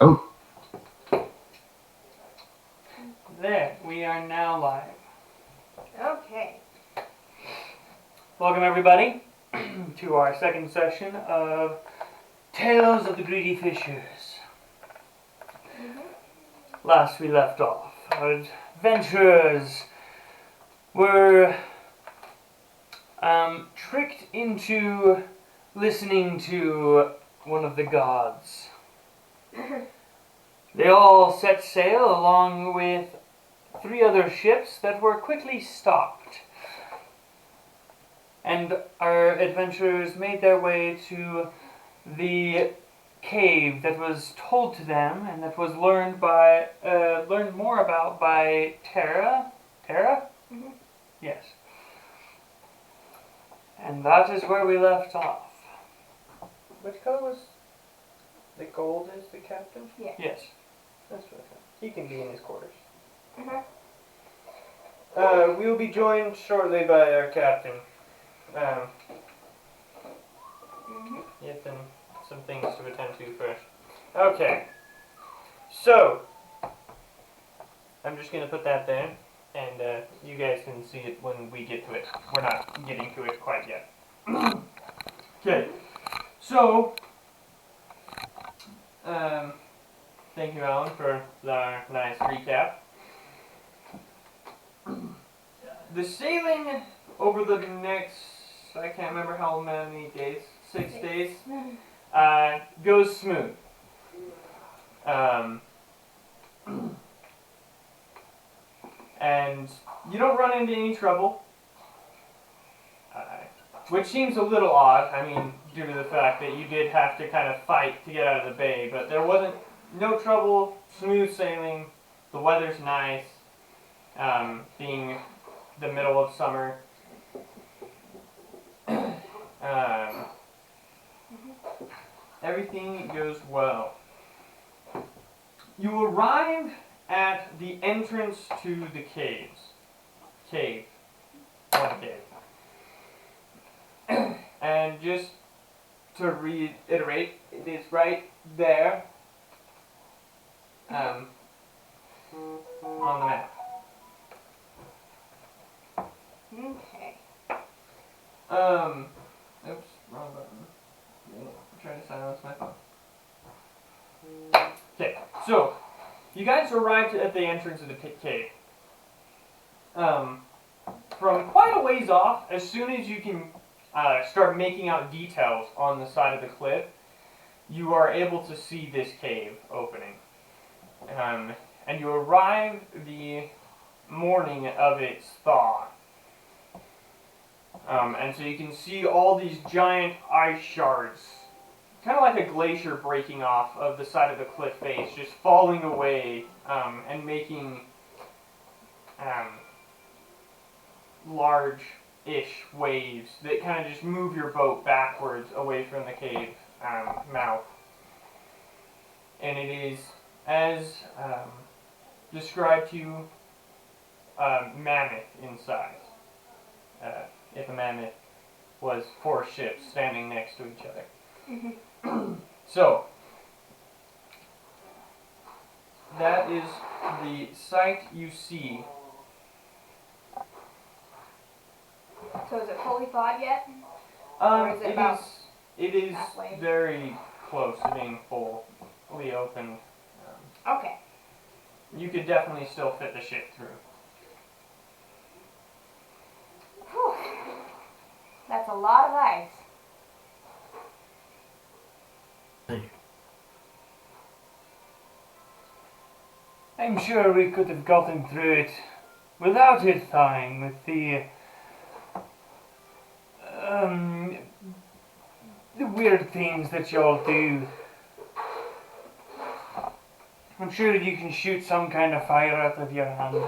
Oh. There, we are now live. Okay. Welcome everybody to our second session of Tales of the Greedy Fishers. Last we left off, our adventurers were tricked into listening to one of the gods. They all set sail along with 3 other ships that were quickly stopped. And our adventurers made their way to the cave that was told to them and that was learned more about by Tara. Tara? Mm-hmm. Yes. And that is where we left off. Which color was the gold? Is the captain? Yeah. Yes. That's what I thought. He can be in his quarters. Mm-hmm. We will be joined shortly by our captain. Yep, and some things to attend to first. Okay. So, I'm just going to put that there, and you guys can see it when we get to it. We're not getting to it quite yet. Okay. So, thank you, Alan, for our nice recap. The sailing over the next, I can't remember how many days, 6 days, goes smooth. And you don't run into any trouble, which seems a little odd, I mean, due to the fact that you did have to kind of fight to get out of the bay, but there wasn't, no trouble, smooth sailing, the weather's nice, being the middle of summer. Everything goes well. You arrive at the entrance to the caves. One cave. And just to reiterate, it is right there on the map. Okay. Oops, wrong button. I'm trying to silence my phone. Okay, so you guys arrived at the entrance of the cave. From quite a ways off, as soon as you can start making out details on the side of the cliff, you are able to see this cave opening. And you arrive the morning of its thaw. And so you can see all these giant ice shards, kind of like a glacier breaking off of the side of the cliff face, just falling away and making large-ish waves that kind of just move your boat backwards away from the cave mouth. And it is, as described to you, mammoth in size. If a mammoth was 4 ships standing next to each other. So, that is the sight you see. So is it fully thawed yet? It is halfway? very close to being fully open. Okay. You could definitely still fit the ship through. Whew. That's a lot of ice. I'm sure we could have gotten through it without it thawing, with the weird things that y'all do. I'm sure you can shoot some kind of fire out of your hand.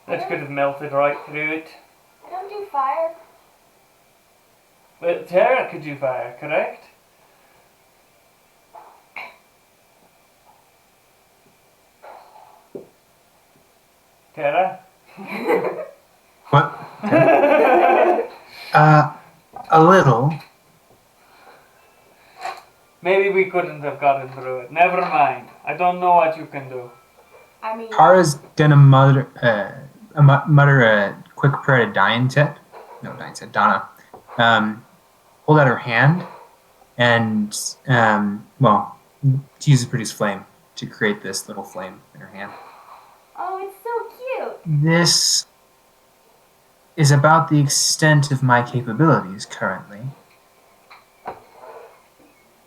That could have melted right through it. I don't do fire. But Tara could do fire, correct? Tara? What? A little. Maybe we couldn't have gotten through it. Never mind. I don't know what you can do. I mean, Tara's gonna mutter a quick prayer to Donna. Hold out her hand and, she uses produce flame to create this little flame in her hand. oh, it's so cute. This is about the extent of my capabilities currently.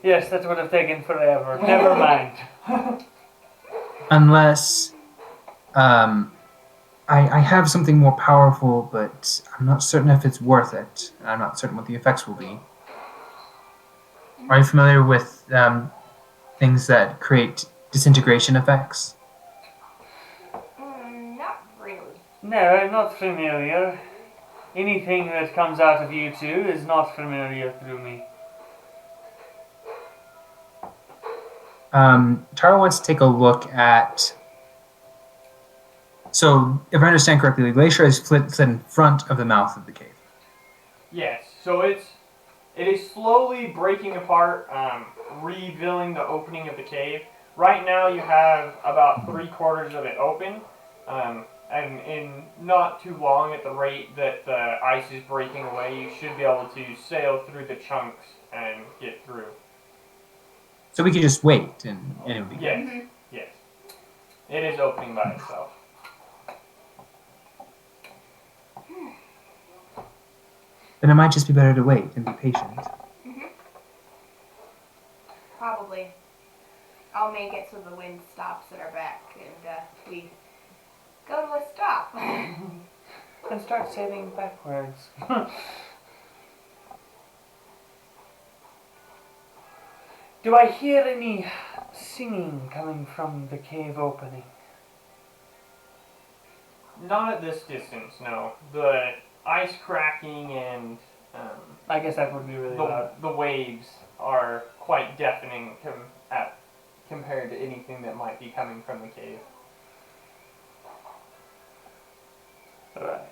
Yes, that would have taken forever. Never mind. Unless I have something more powerful, but I'm not certain if it's worth it. I'm not certain what the effects will be. Are you familiar with things that create disintegration effects? Not really. No, I'm not familiar. Anything that comes out of you two is not familiar through me. Tara wants to take a look at. So, if I understand correctly, the glacier is split in front of the mouth of the cave. Yes, so it is slowly breaking apart, revealing the opening of the cave. Right now you have about 3/4 of it open, and in not too long, at the rate that the ice is breaking away, you should be able to sail through the chunks and get through. So we could just wait, and it would be Yes, Mhm. yes. It is opening by itself. Then it might just be better to wait and be patient. Probably. I'll make it so the wind stops at our back and we go to a stop. And start sailing backwards. Do I hear any singing coming from the cave opening? Not at this distance, no. The ice cracking and I guess that would be really loud. the waves are quite deafening compared to anything that might be coming from the cave. Alright.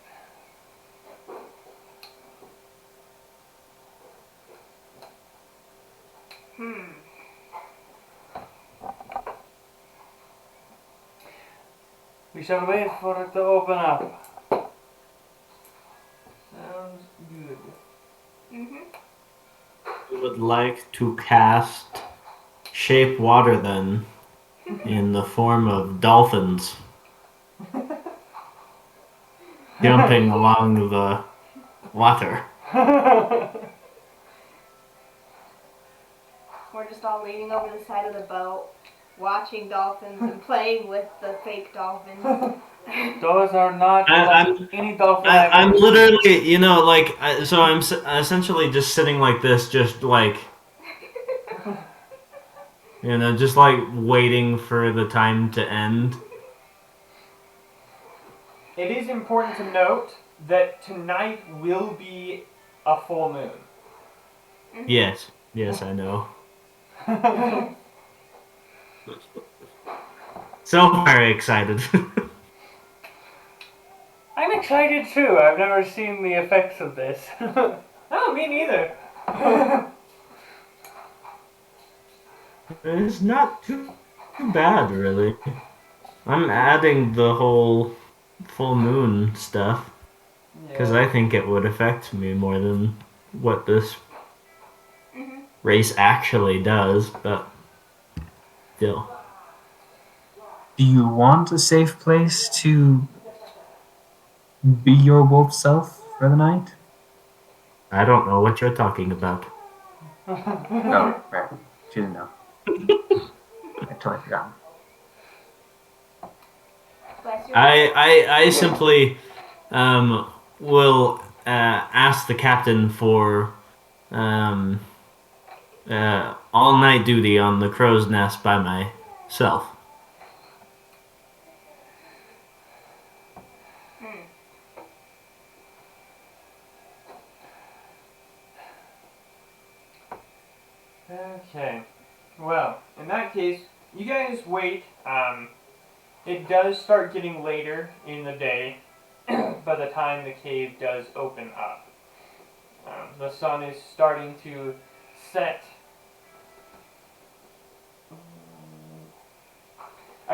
We shall wait for it to open up. Sounds good. I would like to cast Shape Water then in the form of dolphins jumping along the water. We're just all leaning over the side of the boat, watching dolphins and playing with the fake dolphins. Those are not any dolphin I'm ever literally, so I'm essentially just sitting like this, just like, just like waiting for the time to end. It is important to note that tonight will be a full moon. Yes, I know. So very excited. I'm excited too. I've never seen the effects of this. Oh, me neither. It's not too bad, really. I'm adding the whole full moon stuff because I think it would affect me more than what this race actually does, but still. Do you want a safe place to be your wolf self for the night? I don't know what you're talking about. Oh, right. She didn't know. I totally forgot. I simply will ask the captain for all night duty on the crow's nest by myself. Okay. Well, in that case, you guys wait. It does start getting later in the day by the time the cave does open up. The sun is starting to set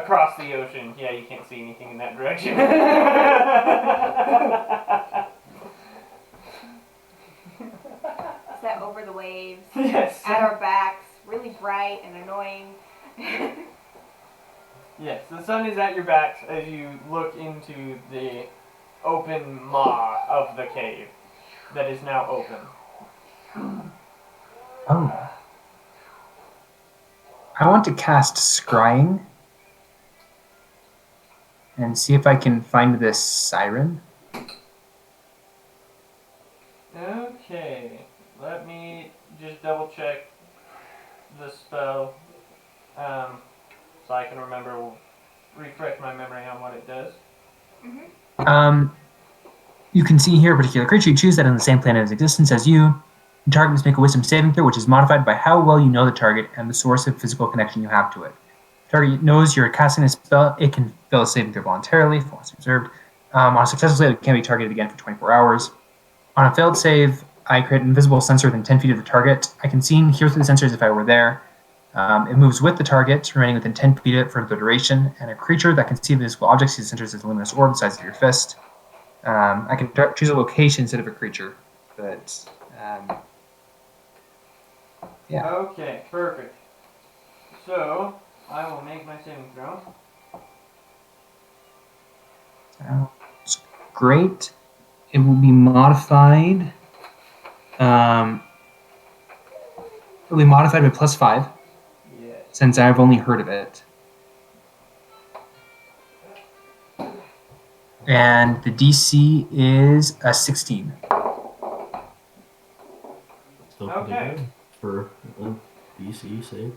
across the ocean. Yeah, you can't see anything in that direction. Set over the waves. Yes. At our backs, really bright and annoying. Yes, the sun is at your backs as you look into the open maw of the cave that is now open. Oh. I want to cast Scrying and see if I can find this siren. Okay, let me just double check the spell so I can refresh my memory on what it does. You can see here a particular creature you choose that on the same plane of existence as you. The target must make a wisdom saving throw, which is modified by how well you know the target and the source of physical connection you have to it. The target knows you're casting a spell, it can fail a saving throw voluntarily, if once observed. On a successful save, it can be targeted again for 24 hours. On a failed save, I create an invisible sensor within 10 feet of the target. I can see and hear through the sensors if I were there. It moves with the target, remaining within 10 feet of it for the duration, and a creature that can see visible objects sees the sensors as a luminous orb the size of your fist. I can choose a location instead of a creature, but yeah. Okay, perfect. So, I will make my saving throw. Sounds great. It will be modified. It'll be modified by +5, Yes. since I've only heard of it. And the DC is a 16. Still pretty Okay. good for a DC save.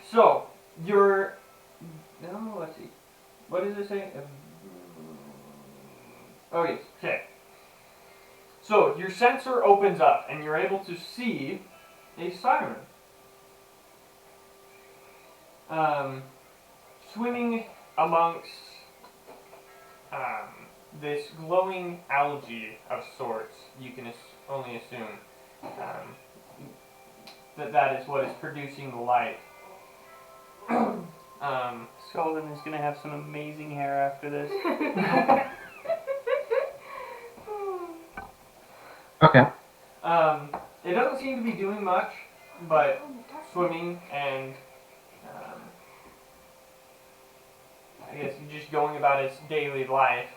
So, you're... No, let's see. What does it say? Oh, yes. Okay. So, your sensor opens up, and you're able to see a siren. Swimming amongst this glowing algae of sorts, you can only assume that is what is producing the light. Scalden is gonna have some amazing hair after this. Okay. It doesn't seem to be doing much, but swimming and I guess just going about its daily life.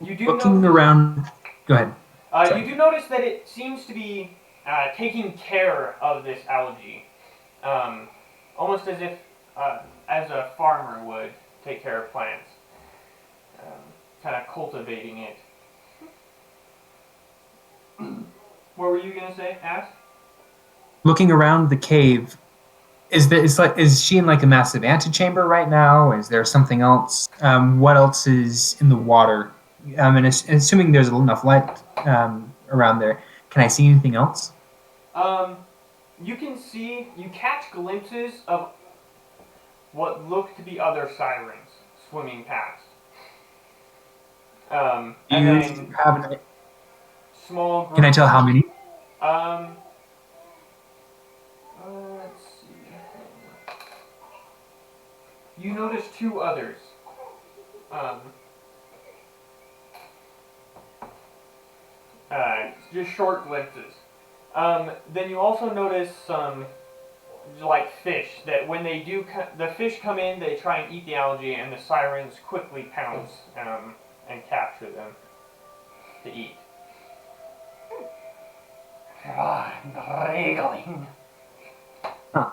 You do Looking notice, around. Go ahead. you do notice that it seems to be taking care of this algae, almost as if as a farmer would take care of plants, kind of cultivating it. What were you gonna say, Ash? Looking around the cave, is she in like a massive antechamber right now? Is there something else? What else is in the water? And assuming there's enough light around there, can I see anything else? You catch glimpses of what look to be other sirens swimming past. And then small groups. Can I tell how many? Let's see. You notice two others. Just short glimpses. Then you also notice some like fish that when they do, the fish come in, they try and eat the algae, and the sirens quickly pounce and capture them to eat. Fra Nordri. Huh.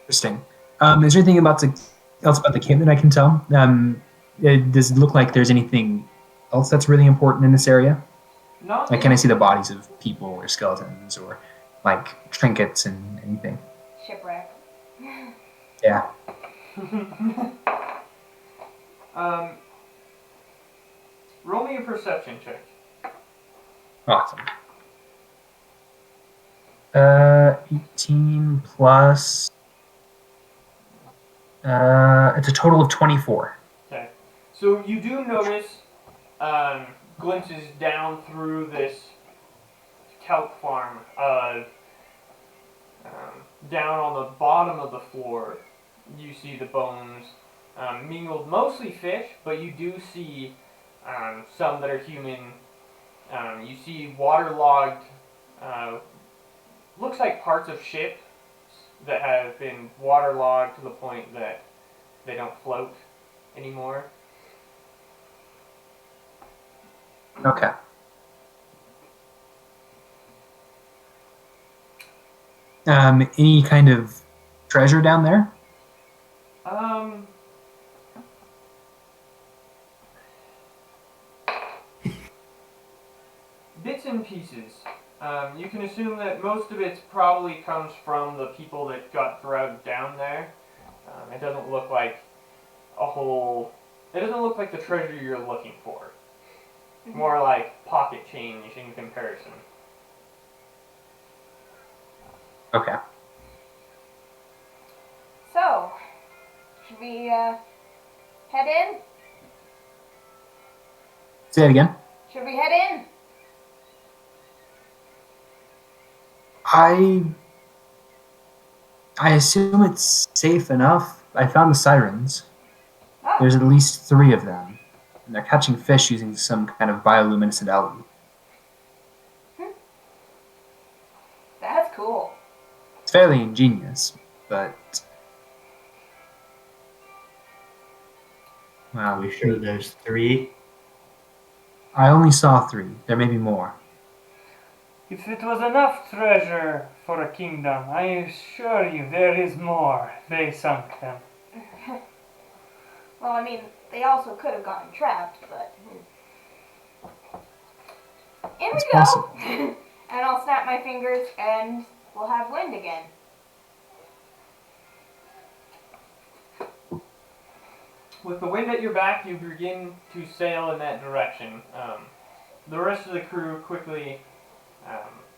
Interesting. Is there anything else about the cave that I can tell? Does it look like there's anything else that's really important in this area? Not Like, can I see the bodies of people or skeletons or like trinkets and anything? Shipwreck. Yeah. Roll me a perception check. Awesome. 18 plus. It's a total of 24. Okay. So you do notice glimpses down through this kelp farm. Down on the bottom of the floor, you see the bones mingled, mostly fish, but you do see some that are human. You see waterlogged, looks like parts of ships that have been waterlogged to the point that they don't float anymore. Okay. Any kind of treasure down there? Bits and pieces. You can assume that most of it probably comes from the people that got drugged down there. It doesn't look like a whole. It doesn't look like the treasure you're looking for. More like pocket change in comparison. Okay. So, should we head in? Say it again. Should we head in? I assume it's safe enough. I found the sirens. Oh, There's at least 3 of them. And they're catching fish using some kind of bioluminescent algae. that's cool. It's fairly ingenious, but... Are Well, we sure there's 3? I only saw 3. There may be more. If it was enough treasure for a kingdom, I assure you there is more. They sunk them. Well, I mean, they also could have gotten trapped, but... In It's we go! possible. And I'll snap my fingers and we'll have wind again. With the wind at your back, you begin to sail in that direction. The rest of the crew quickly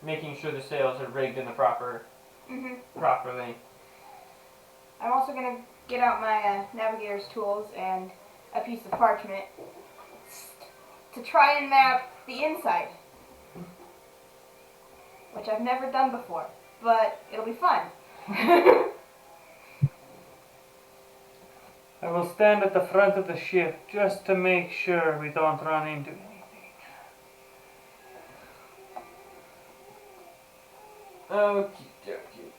making sure the sails are rigged in the properly. I'm also going to get out my navigator's tools and a piece of parchment to try and map the inside. Which I've never done before, but it'll be fun. I will stand at the front of the ship just to make sure we don't run into anything. Okie dokie.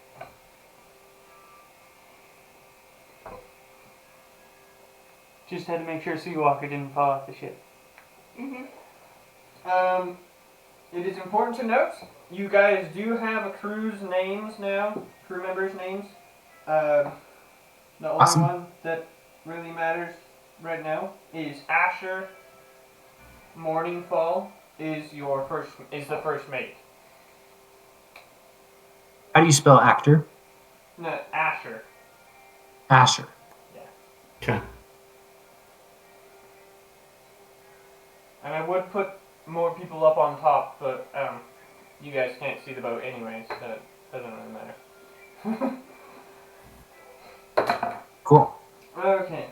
Just had to make sure Seawalker didn't fall off the ship. It is important to note, you guys do have a crew's names now, crew members' names. The only Awesome. one that really matters right now is Asher. Morningfall is the first mate. How do you spell actor? No, Asher. Asher. Okay. And I would put more people up on top, but you guys can't see the boat anyways, so it doesn't really matter. Cool. Okay.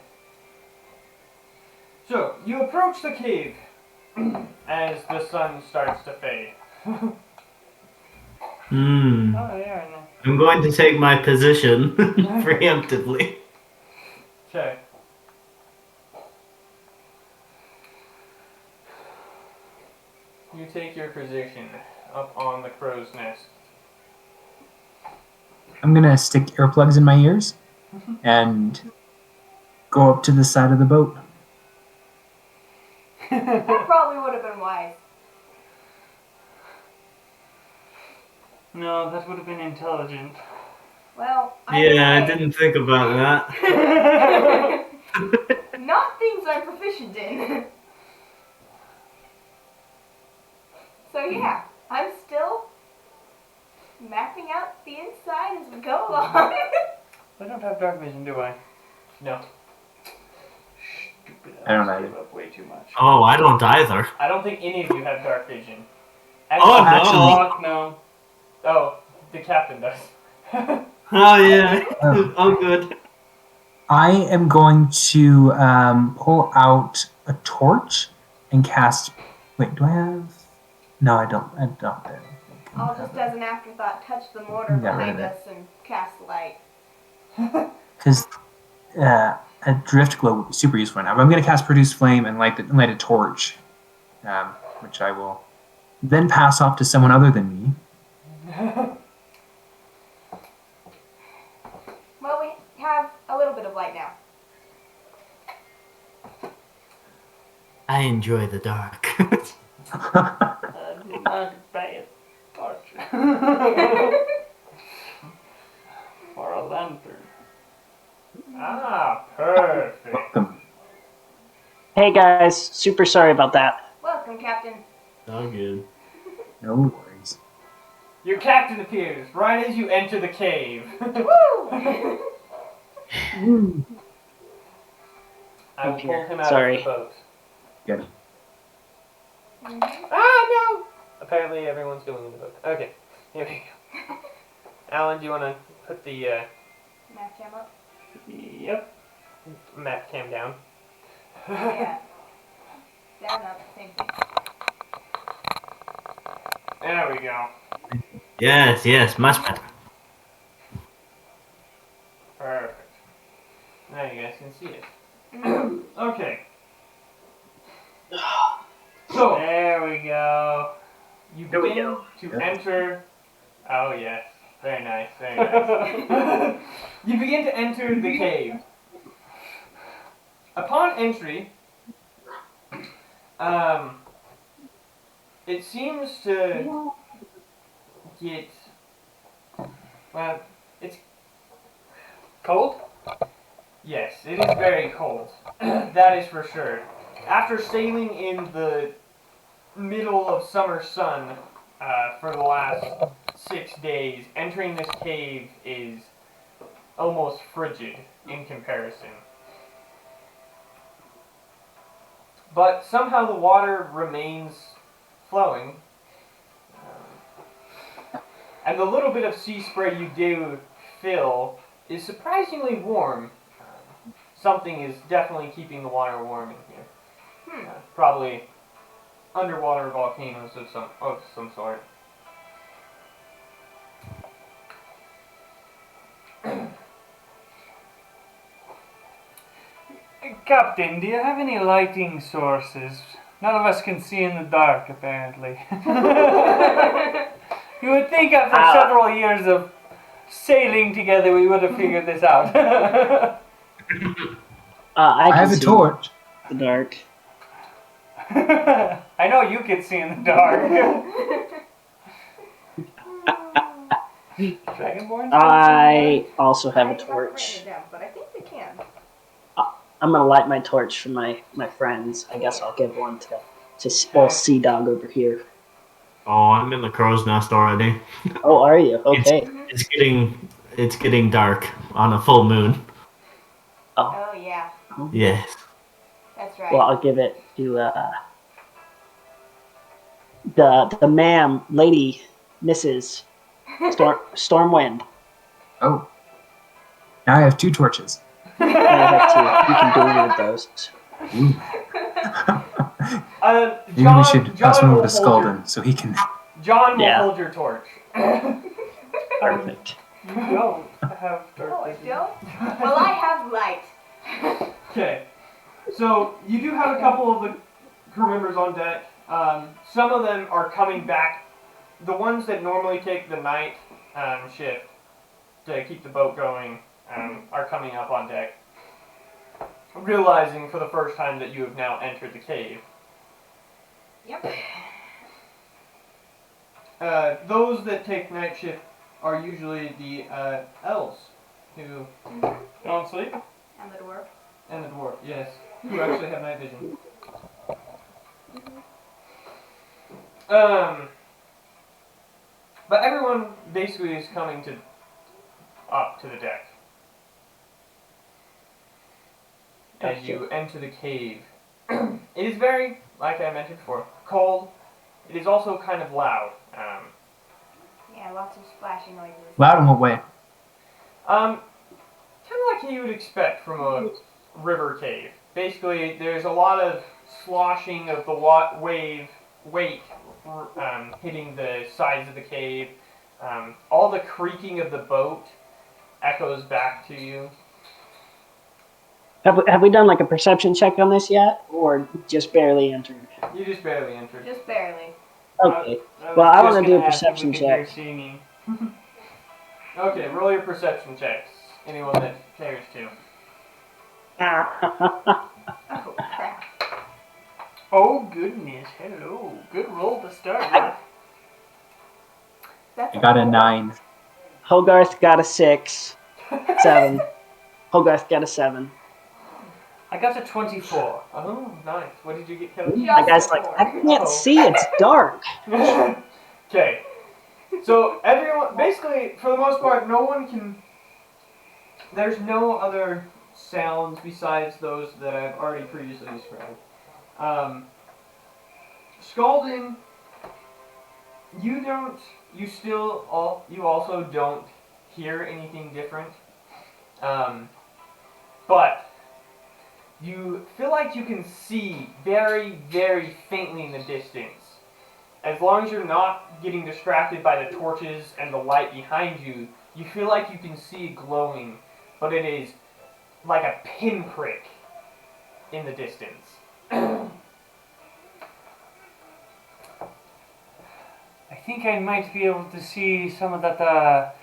So, you approach the cave as the sun starts to fade. Oh, yeah, no. I'm going to take my position preemptively. Okay. You take your position up on the crow's nest. I'm gonna stick earplugs in my ears and go up to the side of the boat. That probably would have been wise. No, that would have been intelligent. Well, I didn't think about that. Not things I'm proficient in. So yeah, I'm still mapping out the inside as we go along. I don't have dark vision, do I? No. Stupid. I don't give either. up way too much. Oh, I don't either. I don't think any of you have dark vision. Oh, no. Actually- Fuck no. Oh, the captain does. Oh, yeah. Oh, good. I am going to pull out a torch and cast. Wait, do I have? No, I don't. I don't. I'll just as an afterthought touch the mortar Got rid behind of it. us and cast light. Because a drift glow would be super useful now. But I'm going to cast produce flame and light a torch, which I will then pass off to someone other than me. Well, we have a little bit of light now. I enjoy the dark. Not bad torch. Or a lantern. Ah, perfect. Welcome. Hey guys, super sorry about that. Welcome, Captain. All good. No worries. Your captain appears right as you enter the cave. Woo! I will pull him out Sorry. of the boat. Get it. Ah, no! Apparently everyone's going in the boat. Okay, here we go. Alan, do you want to put the Map cam up. Yep. map cam down? Yeah. Down, up, same thing. There we go. Yes, much better. Perfect. Now you guys can see it. Okay. So, There we go. you There we begin go. to enter. Oh, yes. Very nice, very nice. You begin to enter the cave. Upon entry, it seems to get. Well, it's Cold? yes, it is very cold. That is for sure. After sailing in the middle of summer sun for the last 6 days, entering this cave is almost frigid in comparison. But somehow the water remains flowing. And the little bit of sea spray you do feel is surprisingly warm. Something is definitely keeping the water warm in here. Probably underwater volcanoes of some sort. Captain, do you have any lighting sources? None of us can see in the dark, apparently. You would think after several years of sailing together we would have figured this out. I I have a see torch. in the dark. I know you can see in the dark. Dragonborn? I also have a I'm not writing torch. it down, but I think we can. I'm gonna light my torch for my friends. I guess I'll give one to old Sea Dog over here. Oh, I'm in the crow's nest already. Oh, are you? Okay. It's getting dark on a full moon. Oh, yeah. Yes. That's right. Well, I'll give it to the ma'am, lady, Mrs. Stormwind. Oh. Now I have 2 torches. I have two. You can do with those. Maybe we should pass John one over will to hold Scalden so he can. John will Yeah. hold your torch. Perfect. You don't have Oh, I torches. don't? Well, I have light. Okay. So you do have a couple of the crew members on deck. Some of them are coming back. The ones that normally take the night shift to keep the boat going are coming up on deck, realizing for the first time that you have now entered the cave. Yep. Those that take night shift are usually the elves who don't sleep, And the dwarf. and the dwarf, yes, who actually have night vision. But everyone basically is coming up to the deck as you enter the cave. It is very, like I mentioned before, cold. It is also kind of loud. Yeah, lots of splashing noises. Loud in what way? Kind of like you would expect from a river cave. Basically, there's a lot of sloshing of the weight hitting the sides of the cave. All the creaking of the boat echoes back to you. Have we done like a perception check on this yet, or just barely entered? You just barely entered. Just barely. Okay. Well, I want to do a perception check. Okay, roll your perception checks. Anyone that cares to. Oh, crap. Oh goodness, hello. Good roll to start with. That's I got a 9. Hogarth got a 6. 7. Hogarth got a 7. I got a 24. Oh, nice. What did you get, Kelly? That guy's like, I can't see, it's dark. Okay. So everyone, basically, for the most part, no one can. There's no other sounds besides those that I've already previously described. Scalden, you also don't hear anything different. But you feel like you can see very, very faintly in the distance. As long as you're not getting distracted by the torches and the light behind you, you feel like you can see it glowing, but it is like a pinprick in the distance. I think I might be able to see some of that,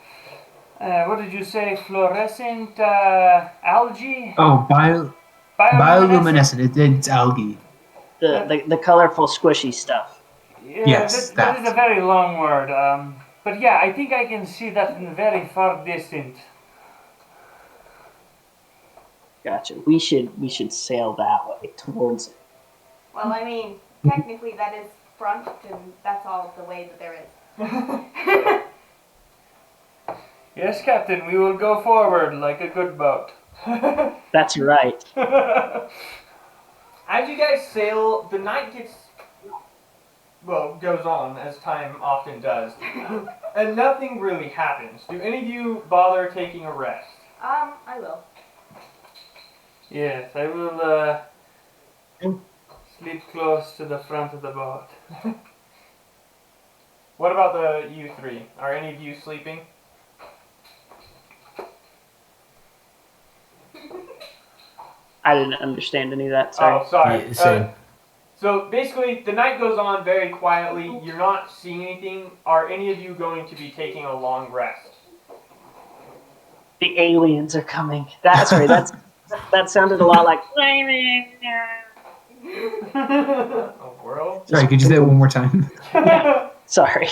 what did you say, fluorescent algae? Oh, Bioluminescent? bioluminescent. It's algae. The colorful squishy stuff. Yeah, Yes, that is that. a very long word. But yeah, I think I can see that in the very far distance. Gotcha. We should sail that way towards it. Well, I mean, technically that is front, and that's all the way that there is. Yes, Captain, we will go forward like a good boat. That's right. As you guys sail, the night goes on, as time often does. And nothing really happens. Do any of you bother taking a rest? I will. Yes, I will sleep close to the front of the boat. What about you three? Are any of you sleeping? I didn't understand any of that. Sorry. Oh, sorry. Yeah, same. So basically, the night goes on very quietly. You're not seeing anything. Are any of you going to be taking a long rest? The aliens are coming. Sorry, that sounded a lot like. A world? Sorry, could you say it one more time? Sorry.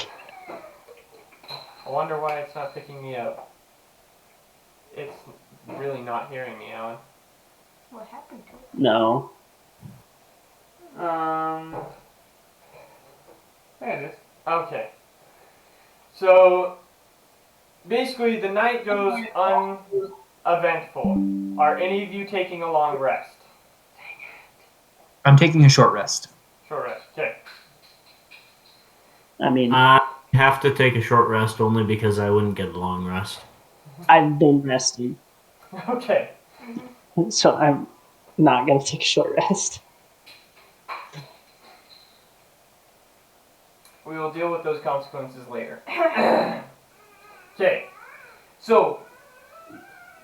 I wonder why it's not picking me up. It's really not hearing me, Alan. What happened to it? No. There it is. Okay. So, basically, the night goes uneventful. Are any of you taking a long rest? I'm taking a short rest. Short rest. Okay. I mean, I have to take a short rest only because I wouldn't get a long rest. I've been resting, Okay. so I'm not gonna take a short rest. We will deal with those consequences later. Okay. So,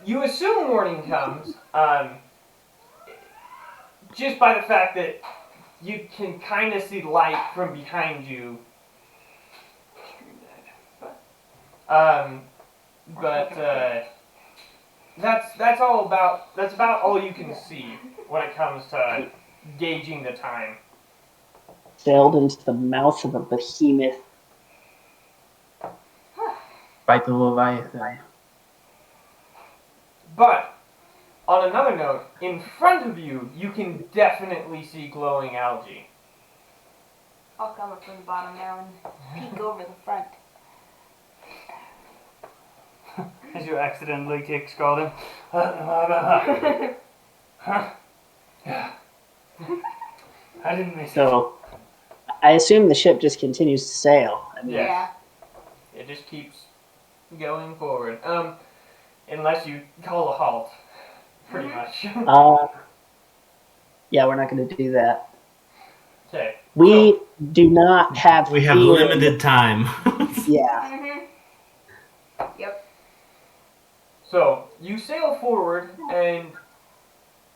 you assume morning comes, just by the fact that you can kind of see light from behind you. That's about all you can see when it comes to gauging the time. Sailed into the mouth of a behemoth. Fight the Leviathan. But, on another note, in front of you, you can definitely see glowing algae. I'll come up from the bottom now and peek over the front. As you accidentally kick Scalden. I didn't miss it. So, I assume the ship just continues to sail. I mean, Yes. It just keeps going forward. Unless you call a halt, pretty much. yeah, we're not going to do that. Okay. We do not have We have fear. limited time. Yeah. Yep. So you sail forward, and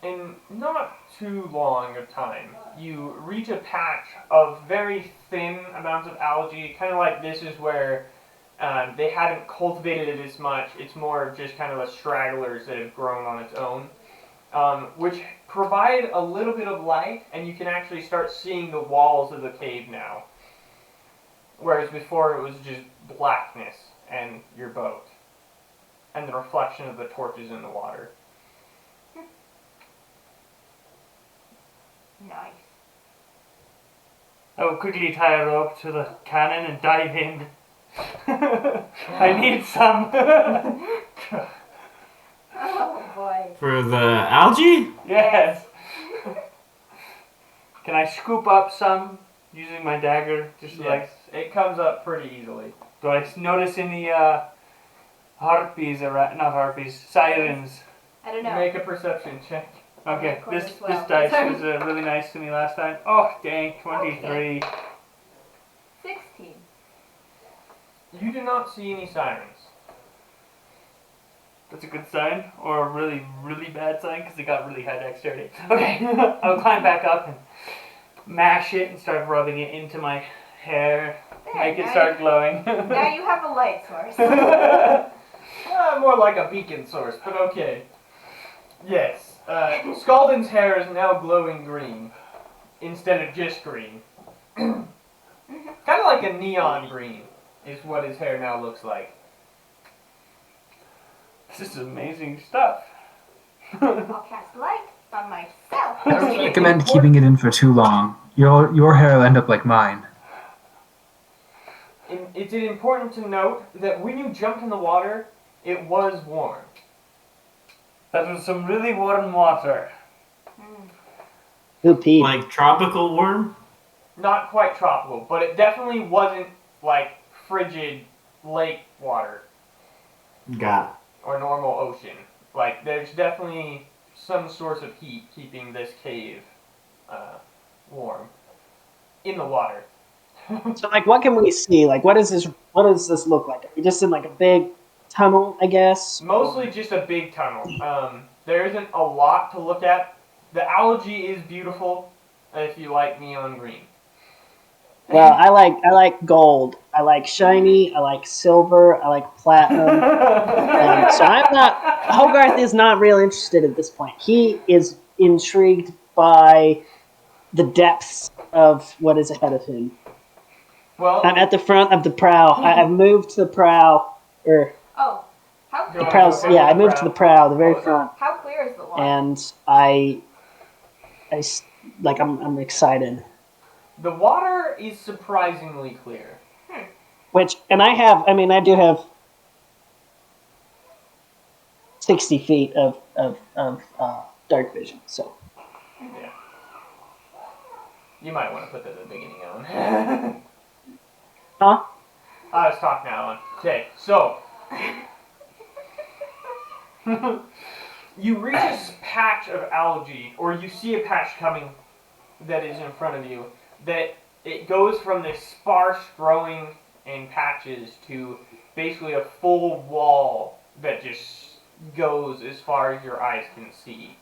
in not too long a time, you reach a patch of very thin amounts of algae. Kind of like this is where they hadn't cultivated it as much. It's more of just kind of the stragglers that have grown on its own, which provide a little bit of light, and you can actually start seeing the walls of the cave now. Whereas before it was just blackness and your boat, and the reflection of the torches in the water. Nice. I will quickly tie a rope to the cannon and dive in. I need some. Oh boy. For the algae? Yes. Can I scoop up some using my dagger? Just like, It comes up pretty easily. do I notice any harpies around? Not harpies, sirens. I don't know. Make a perception check. Okay, Quarter this 12. dice was really nice to me last time. Oh dang, 23. 16. You do not see any sirens. That's a good sign, or a really, really bad sign because it got really high dexterity. Okay, I'll climb back up and mash it and start rubbing it into my hair, make it now start glowing. Now you have a light source. More like a beacon source, but okay. Yes, Scalden's hair is now glowing green instead of just green. Kind of like a neon green is what his hair now looks like. This is amazing stuff. I'll cast light on myself. I don't recommend keeping it in for too long. Your hair will end up like mine. It's important to note that when you jumped in the water, it was warm. That was some really warm water. Who peed? Like tropical worm? Not quite tropical, but it definitely wasn't like frigid lake water Got or normal ocean. Like, there's definitely some source of heat keeping this cave warm in the water. So, like, what can we see? Like, what does this look like? Are we just in like a big tunnel, I guess? Mostly just a big tunnel. There isn't a lot to look at. The algae is beautiful if you like neon green. Well, I like gold. I like shiny. I like silver. I like platinum. So I'm not. Hogarth is not real interested at this point. He is intrigued by the depths of what is ahead of him. Well, I'm at the front of the prow. I've moved to the prow. Oh, how Go clear? on. Prow. Yeah, I moved to the prow, the very front, How clear is the water? and I'm excited. the water is surprisingly clear. I do have 60 feet of dark vision, so. Yeah. You might want to put that at the beginning, Alan. Huh? Let's talk now, Alan. Okay, so. You reach a patch of algae, or you see a patch coming that is in front of you, that it goes from this sparse growing in patches to basically a full wall that just goes as far as your eyes can see.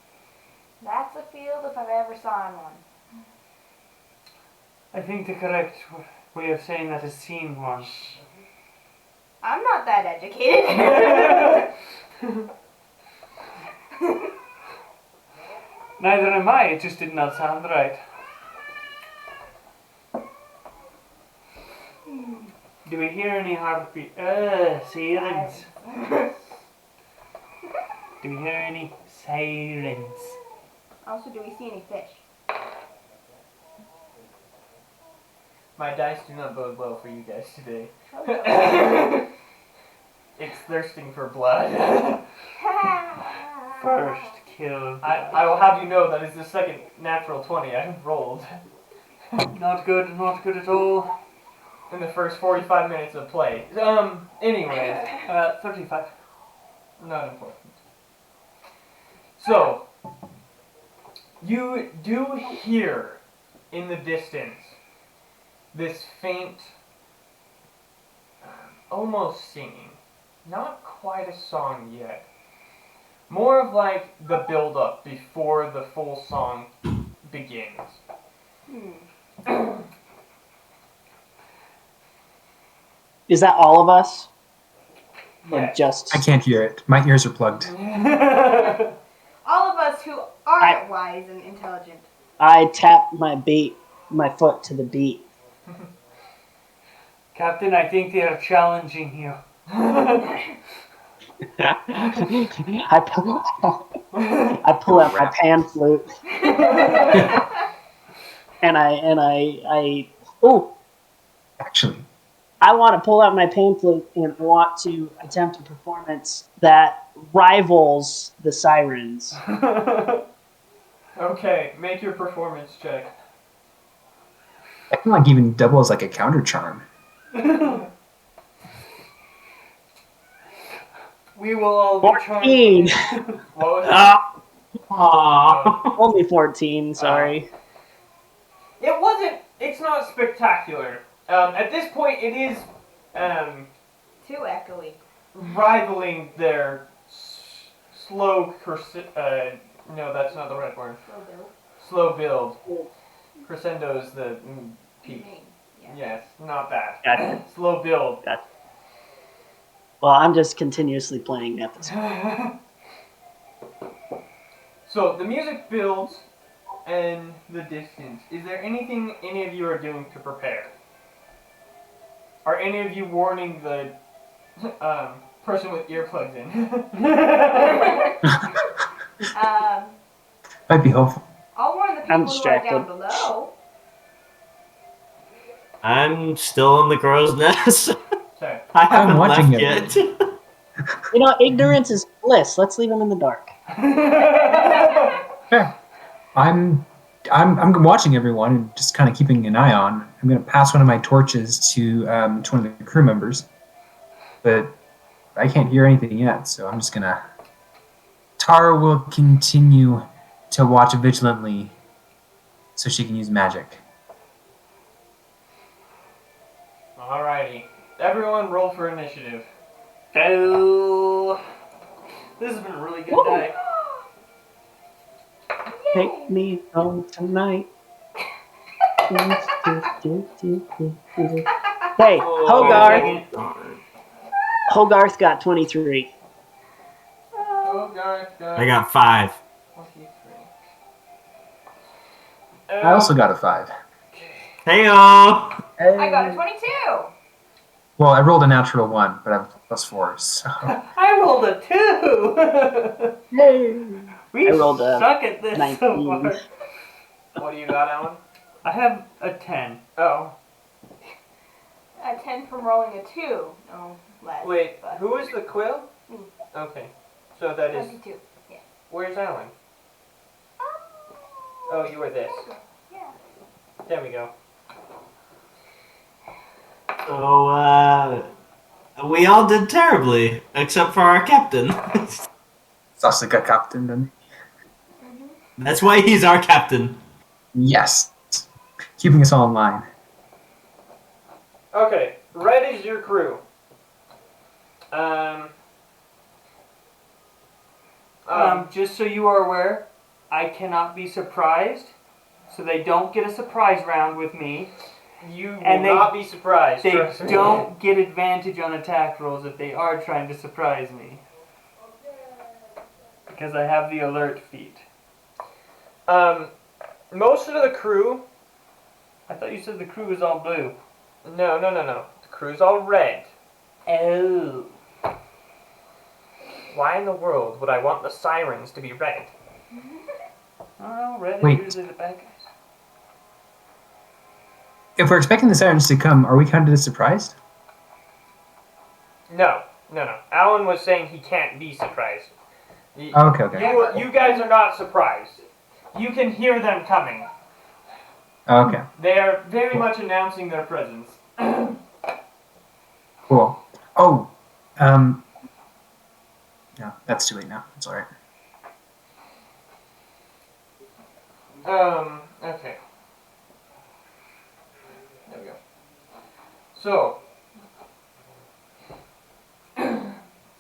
That's a field if I've ever saw one. I think the correct way of saying that is seen one. I'm not that educated. Neither am I, it just did not sound right. Do we hear any heartbeat? Sirens. Do we hear any sirens? Also, do we see any fish? My dice do not bode well for you guys today. It's thirsting for blood. First kill. I will have you know that is the second natural 20 I have rolled Not good at all. in the first 45 minutes of play. Anyways, 35. not important. So, you do hear in the distance, this faint, almost singing. Not quite a song yet. More of like the build-up before the full song begins. Is that all of us? Or Yes. just I can't hear it. My ears are plugged. All of us who aren't wise and intelligent. I tap my foot to the beat. Captain, I think they are challenging you. I pull out my pan flute and I Actually, I want to pull out my pan flute and I want to attempt a performance that rivals the sirens. Okay, make your performance check. I can like even double as like a counter charm. We will all be 14. charmed. What was that? Only 14, sorry. It wasn't. It's not spectacular. At this point, it is Too echoey. rivaling their slow. No, that's not the right word. Slow build. Slow build. Crescendo is the peak. Main. Yeah. Yes, not that. Gotcha. Slow build. Well, I'm just continuously playing at this point. So the music builds in the distance. Is there anything any of you are doing to prepare? Are any of you warning the person with earplugs in? Might be helpful. I'll warn the I'm people who are down distracted. below. I'm still in the crow's nest. Okay. I haven't watching left it. yet. You know, ignorance is bliss. Let's leave them in the dark. Fair. I'm watching everyone and just kind of keeping an eye on. I'm going to pass one of my torches to one of the crew members, but I can't hear anything yet. So I'm just gonna. Tara will continue to watch vigilantly, so she can use magic. Alrighty. Everyone, roll for initiative. Oh, this has been a really good day. Take me home tonight. Hey, Hogarth. Hogarth got 23. Oh, God. I got 5. 23. I also got a 5. Heyo! I got a 22. Well, I rolled a natural 1, but I have +4, so. I rolled a 2. Hey. We I rolled a suck at this 19. so far. What do you got, Alan? I have a 10. Oh. A 10 from rolling a 2. No, less. Wait, but who is the quill? Me. Okay. So that is. 22. Yeah. Where's Alan? Oh, you were this. Yeah. There we go. So, we all did terribly, except for our captain. Sasuke captain, then. That's why he's our captain. Yes. Keeping us all in line. Okay, red is your crew. Just so you are aware, I cannot be surprised, so they don't get a surprise round with me. You will And they- not be surprised. They trust me. don't get advantage on attack rolls if they are trying to surprise me. Because I have the alert feat. Most of the crew. I thought you said the crew was all blue. No. The crew's all red. Oh. Why in the world would I want the sirens to be red? Oh, red Wait. is usually the bad guys. If we're expecting the sirens to come, are we kind of surprised? No. Alan was saying he can't be surprised. Oh, okay. You guys are not surprised. You can hear them coming. Oh, okay. They are very much announcing their presence. Cool. Oh, no, that's too late now. It's alright. Okay. So,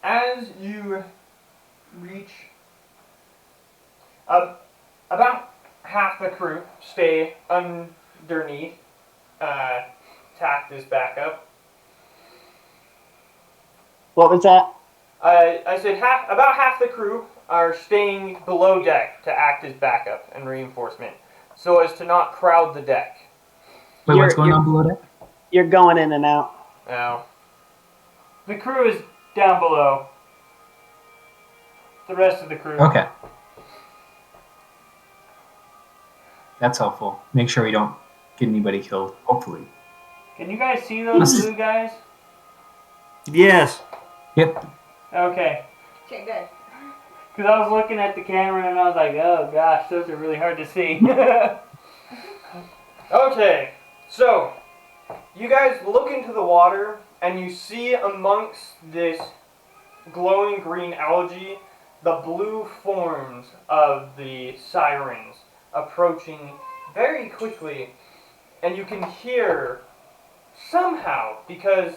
as you reach, about half the crew stay underneath. Tact is back up. What was that? I said about half the crew are staying below deck to act as backup and reinforcement, so as to not crowd the deck. Wait, what's going on below deck? You're going in and out. Now, The crew is down below. The rest of the crew. Okay. That's helpful. Make sure we don't get anybody killed, hopefully. Can you guys see those blue guys? Yes. Yep. Okay. Okay, good. Because I was looking at the camera and I was like, oh gosh, those are really hard to see. okay, so you guys look into the water and you see amongst this glowing green algae the blue forms of the sirens approaching very quickly, and you can hear somehow, because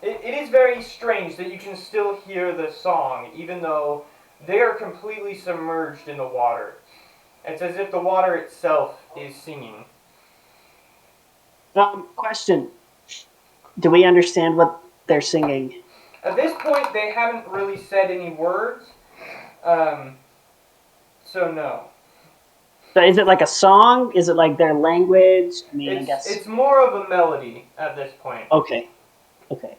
it is very strange that you can still hear the song even though they are completely submerged in the water. It's as if the water itself is singing. Question. Do we understand what they're singing? At this point, they haven't really said any words, so no. So is it like a song? Is it like their language? I mean, I guess. It's more of a melody at this point. Okay. Okay.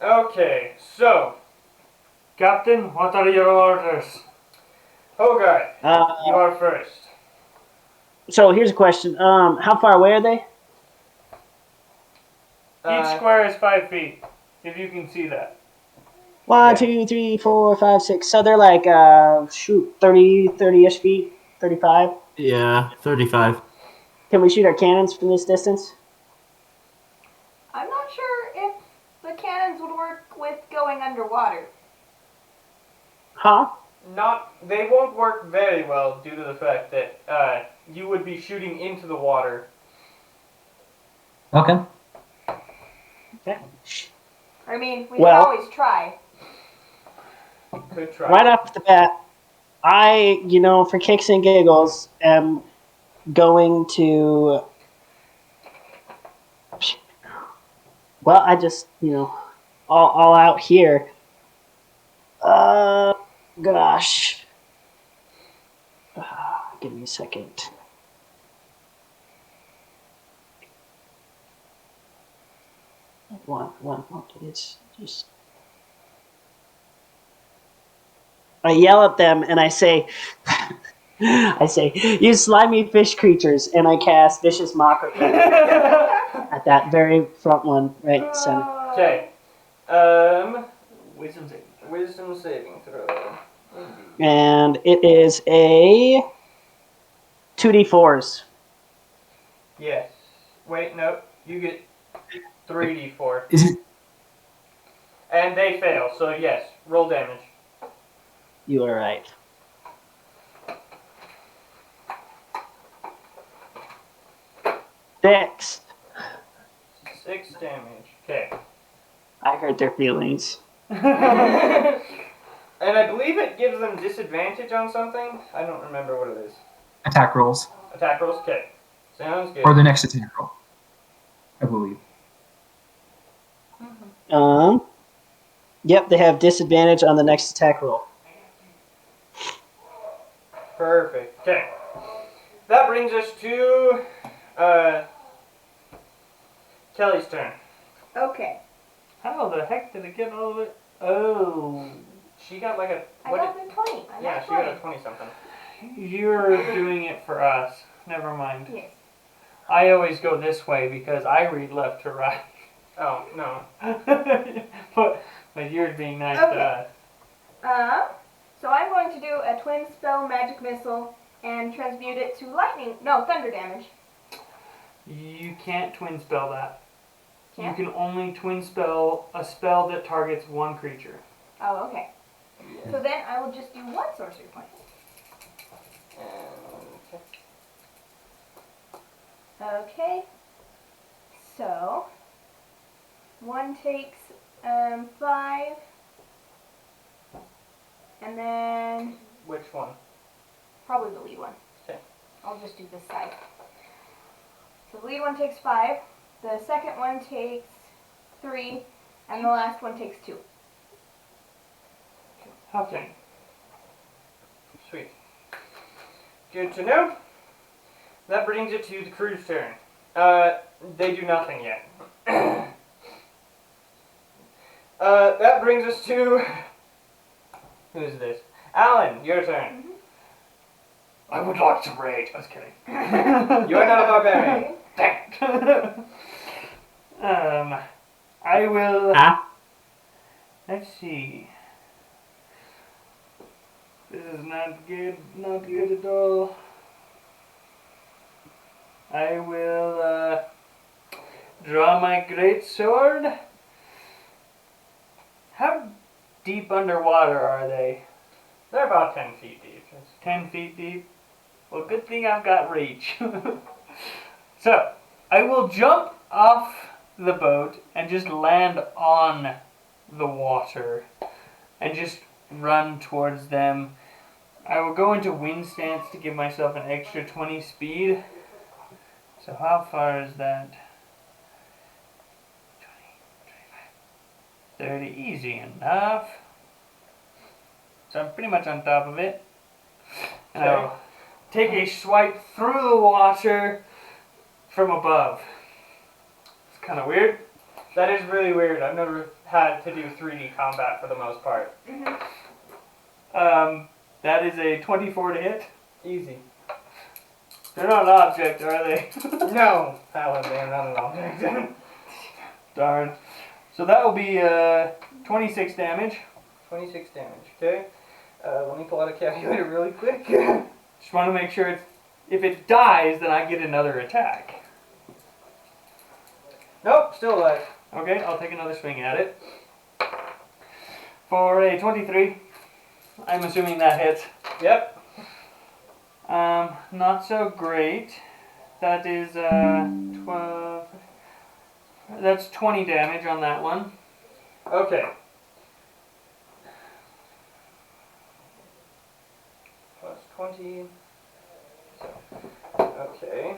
Okay, so, Captain, what are your orders? Hogarth, you are first. So here's a question. How far away are they? Each square is 5 feet, if you can see that. 1, 2, 3, 4, 5, 6. So they're like, 30-ish feet? 35? Yeah, 35. Can we shoot our cannons from this distance? I'm not sure if the cannons would work with going underwater. Huh? They won't work very well due to the fact that you would be shooting into the water. Okay. Okay. I mean, we can always try. Could try. Right off the bat, I, for kicks and giggles, am going to... Well, I just, all out here. Gosh. Give me a second. One, it's just... I yell at them and I say, you slimy fish creatures, and I cast Vicious Mockery at that very front one, right center. Okay. Wisdom saving throw. And it is a 2d4s. Yes. Wait, no. You get 3d4. Is it? And they fail, so yes, roll damage. You are right. Six. 6 damage. Okay. I hurt their feelings. And I believe it gives them disadvantage on something. I don't remember what it is. Attack rolls. Attack rolls? Okay. Sounds good. Or the next attack roll, I believe. Yep, they have disadvantage on the next attack roll. Perfect. Okay. That brings us to Kelly's turn. Okay. How the heck did it get all of it? Oh. She got like a... I got a 20. Yeah, she got a 20-something. You're doing it for us. Never mind. Yes. I always go this way because I read left to right. Oh, no. but you're being nice to us. So I'm going to do a twin spell magic missile and transmute it to thunder damage. You can't twin spell that. Can't? You can only twin spell a spell that targets one creature. Oh, okay. Yeah. So then I will just do one sorcery point. Okay. So, one takes 5, and then Which one? probably the lead one. Okay. I'll just do this side. So the lead one takes 5, the second one takes 3, and the last one takes 2. Okay. Sweet. Good to know. That brings it to the crew's turn. They do nothing yet. That brings us to... Who is this? Alan, your turn. I would like to raid. I was kidding. You are not a barbarian. Dang it. I will. Huh? Let's see. This is not good. Not good at all. I will draw my great sword. How deep underwater are they? They're about 10 feet deep. 10 feet deep? Well, good thing I've got reach. So, I will jump off the boat and just land on the water and just run towards them. I will go into wind stance to give myself an extra 20 speed. So how far is that? 20, 25, 30, easy enough. So I'm pretty much on top of it. And I'll take a swipe through the water from above. It's kind of weird. That is really weird. I've never had to do 3D combat for the most part. That is a 24 to hit. Easy. They're not an object, are they? No, Alan, they are not an object. Darn. So that will be 26 damage. 26 damage, okay? Let me pull out a calculator really quick. Just want to make sure if it dies, then I get another attack. Nope, still alive. Okay, I'll take another swing at it. For a 23, I'm assuming that hits. Yep. Not so great. That is 12. That's 20 damage on that one. Okay. Plus 20. Okay.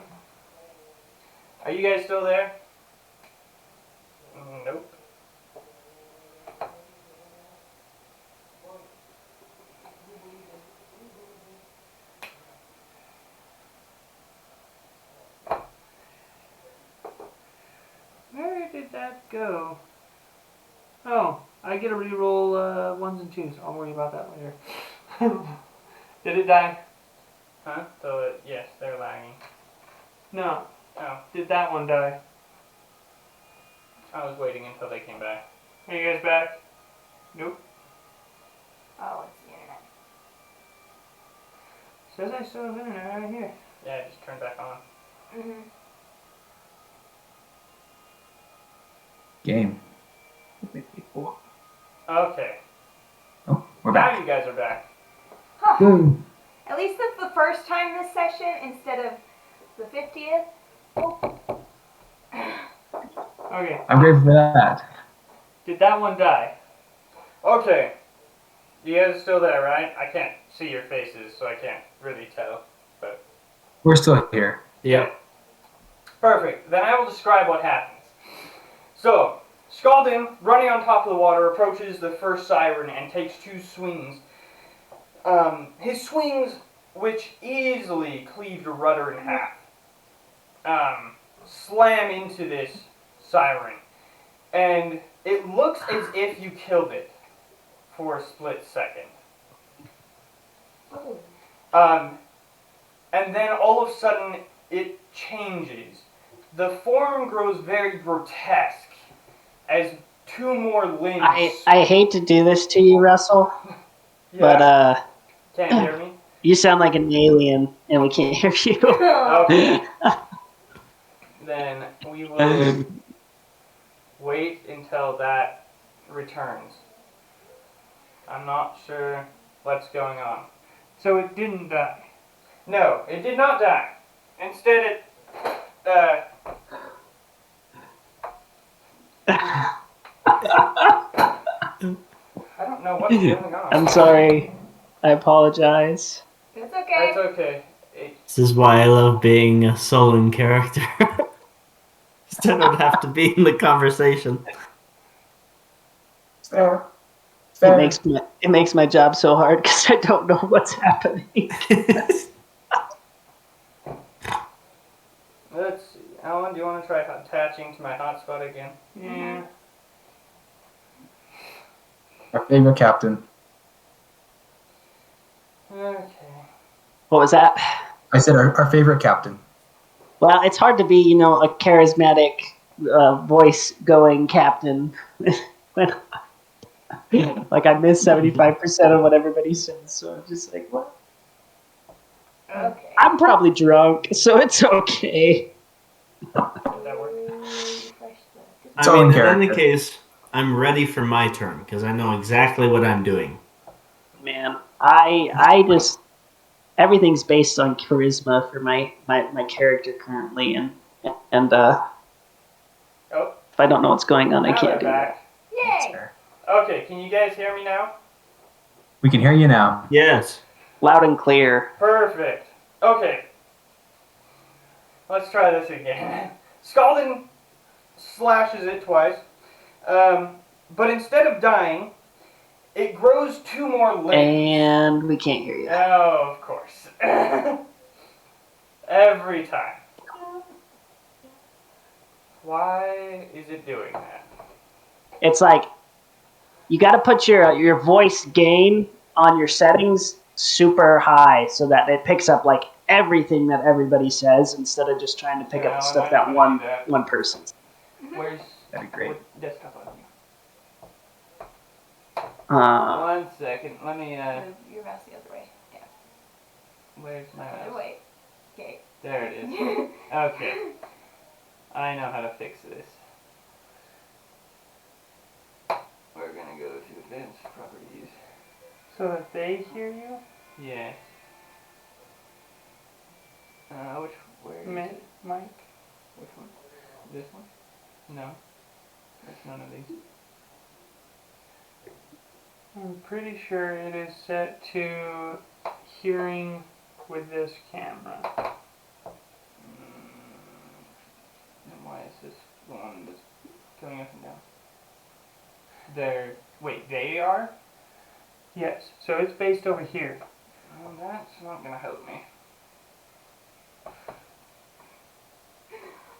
Are you guys still there? Nope. Where did that go? Oh, I get to reroll ones and twos. I'll worry about that later. Did it die? Huh? So, yes, they're lagging. No. Oh, Did that one die? I was waiting until they came back. Are you guys back? Nope. Oh, it's the internet. Says I still have internet right here. Yeah, it just turned back on. Game. Okay. Oh, we're Now back. you guys are back. Huh. Boom. At least that's the first time this session instead of the 50th. Okay. I'm grateful for that. Did that one die? Okay. You guys are still there, right? I can't see your faces, so I can't really tell. But We're still here. Yep. perfect. Then I will describe what happens. So, Scalden, running on top of the water, approaches the first siren and takes 2 swings. His swings, which easily cleave the rudder in half, slam into this siren. And it looks as if you killed it for a split second. And then all of a sudden, it changes. The form grows very grotesque as 2 more limbs. I hate to do this to you, Russell, but Can't hear me? you sound like an alien, and we can't hear you. Okay. Then we will wait until that returns. I'm not sure what's going on. So it didn't die. No, it did not die. Instead, it I don't know what's going on. I'm sorry. I apologize. It's okay. That's okay. This is why I love being a soloing character. I don't have to be in the conversation. Fair. It makes my job so hard because I don't know what's happening. Let's see. Alan, do you want to try attaching to my hotspot again? Yeah. Our favorite captain. Okay. What was that? I said our favorite captain. Well, it's hard to be, a charismatic, voice-going captain. when, like, I miss 75% of what everybody says, so I'm just like, what? Okay. I'm probably drunk, so it's okay. Does that work? It's all in in character. any case, I'm ready for my turn because I know exactly what I'm doing. Man, I just everything's based on charisma for my character currently, and Oh, if I don't know what's going on, I now can't they're do that. back. Yay! Fair. Okay, can you guys hear me now? We can hear you now. Yes. Loud and clear. Perfect. Okay. Let's try this again. Scalden slashes it twice, but instead of dying, it grows 2 more limbs. And we can't hear you. Oh, of course. Every time. Why is it doing that? It's like you got to put your voice gain on your settings super high so that it picks up like everything that everybody says instead of just trying to pick up the stuff that one person. Where's That'd be great. what desktop on you? 1 second. Let me. Move your mouse the other way. Yeah. Where's my Other mouse? way. Okay. There it is. Okay. I know how to fix this. We're gonna go to advanced properties. So that they hear you? Yes. Where is it? Mike? Which one? This one? No. That's none of these. I'm pretty sure it is set to hearing with this camera. Then why is this one that's going up and down? They're... Wait, they are? Yes, so it's based over here. Well, that's not gonna help me.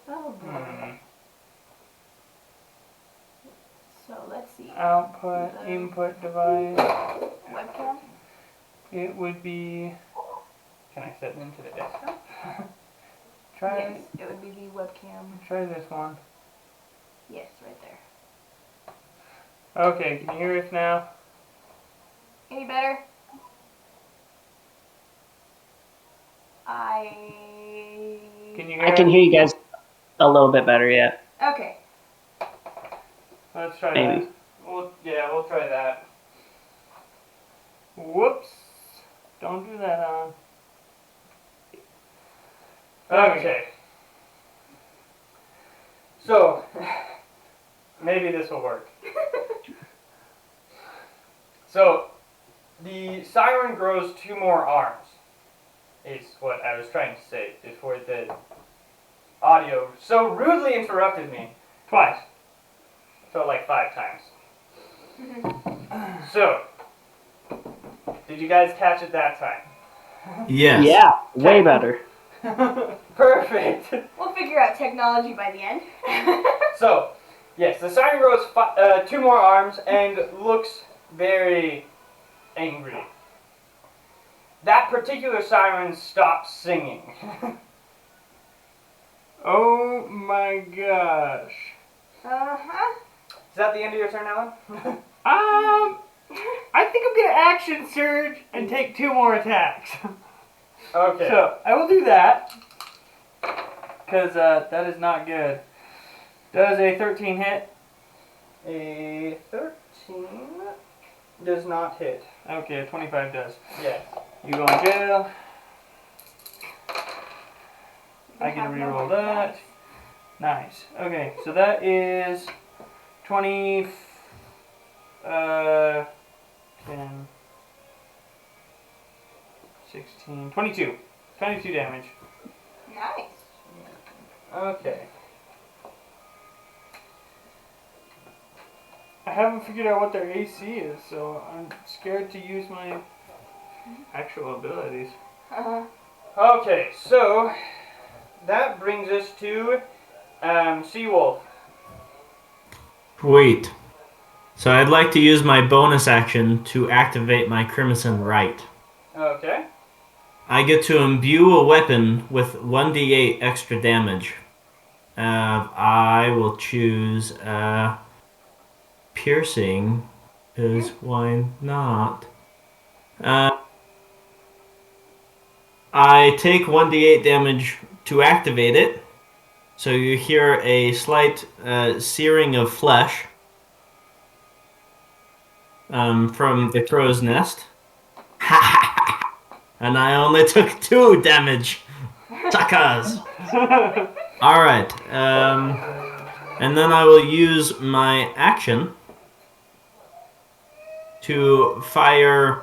Oh boy. So let's see. Output, input device. Webcam? It would be... Can I set them to the desktop? Try, Yes, it would be the webcam. try this one. Yes, right there. Okay, can you hear us now? Any better? Can you hear I can us? hear you guys a little bit better, yeah. Okay. Let's try Maybe. that. We'll try that. Whoops. Don't do that on. Okay. So, maybe this will work. So, the siren grows 2 more arms, is what I was trying to say before the audio so rudely interrupted me. Twice. So, like 5 times. So, did you guys catch it that time? Yes. Yeah, way better. Perfect. We'll figure out technology by the end. So, yes, the siren grows 2 more arms and looks very angry. That particular siren stops singing. Oh my gosh. Uh-huh. Is that the end of your turn, Alan? I think I'm gonna action surge and take 2 more attacks. Okay. So, I will do that. Because that is not good. Does a 13 hit? A 13 does not hit. Okay, a 25 does. Yes. You go in jail. I can reroll that. Nice. Okay, so that is 20, 10, 16, 22. 22 damage. Nice. Okay. I haven't figured out what their AC is, so I'm scared to use my actual abilities. Uh-huh. Okay, so that brings us to Seawolf. Wait. So I'd like to use my bonus action to activate my Crimson Right. Okay. I get to imbue a weapon with 1d8 extra damage. I will choose piercing, because why not? I take 1d8 damage to activate it, so you hear a slight searing of flesh from the crow's nest. And I only took 2 damage. Suckers! Alright, and then I will use my action to fire.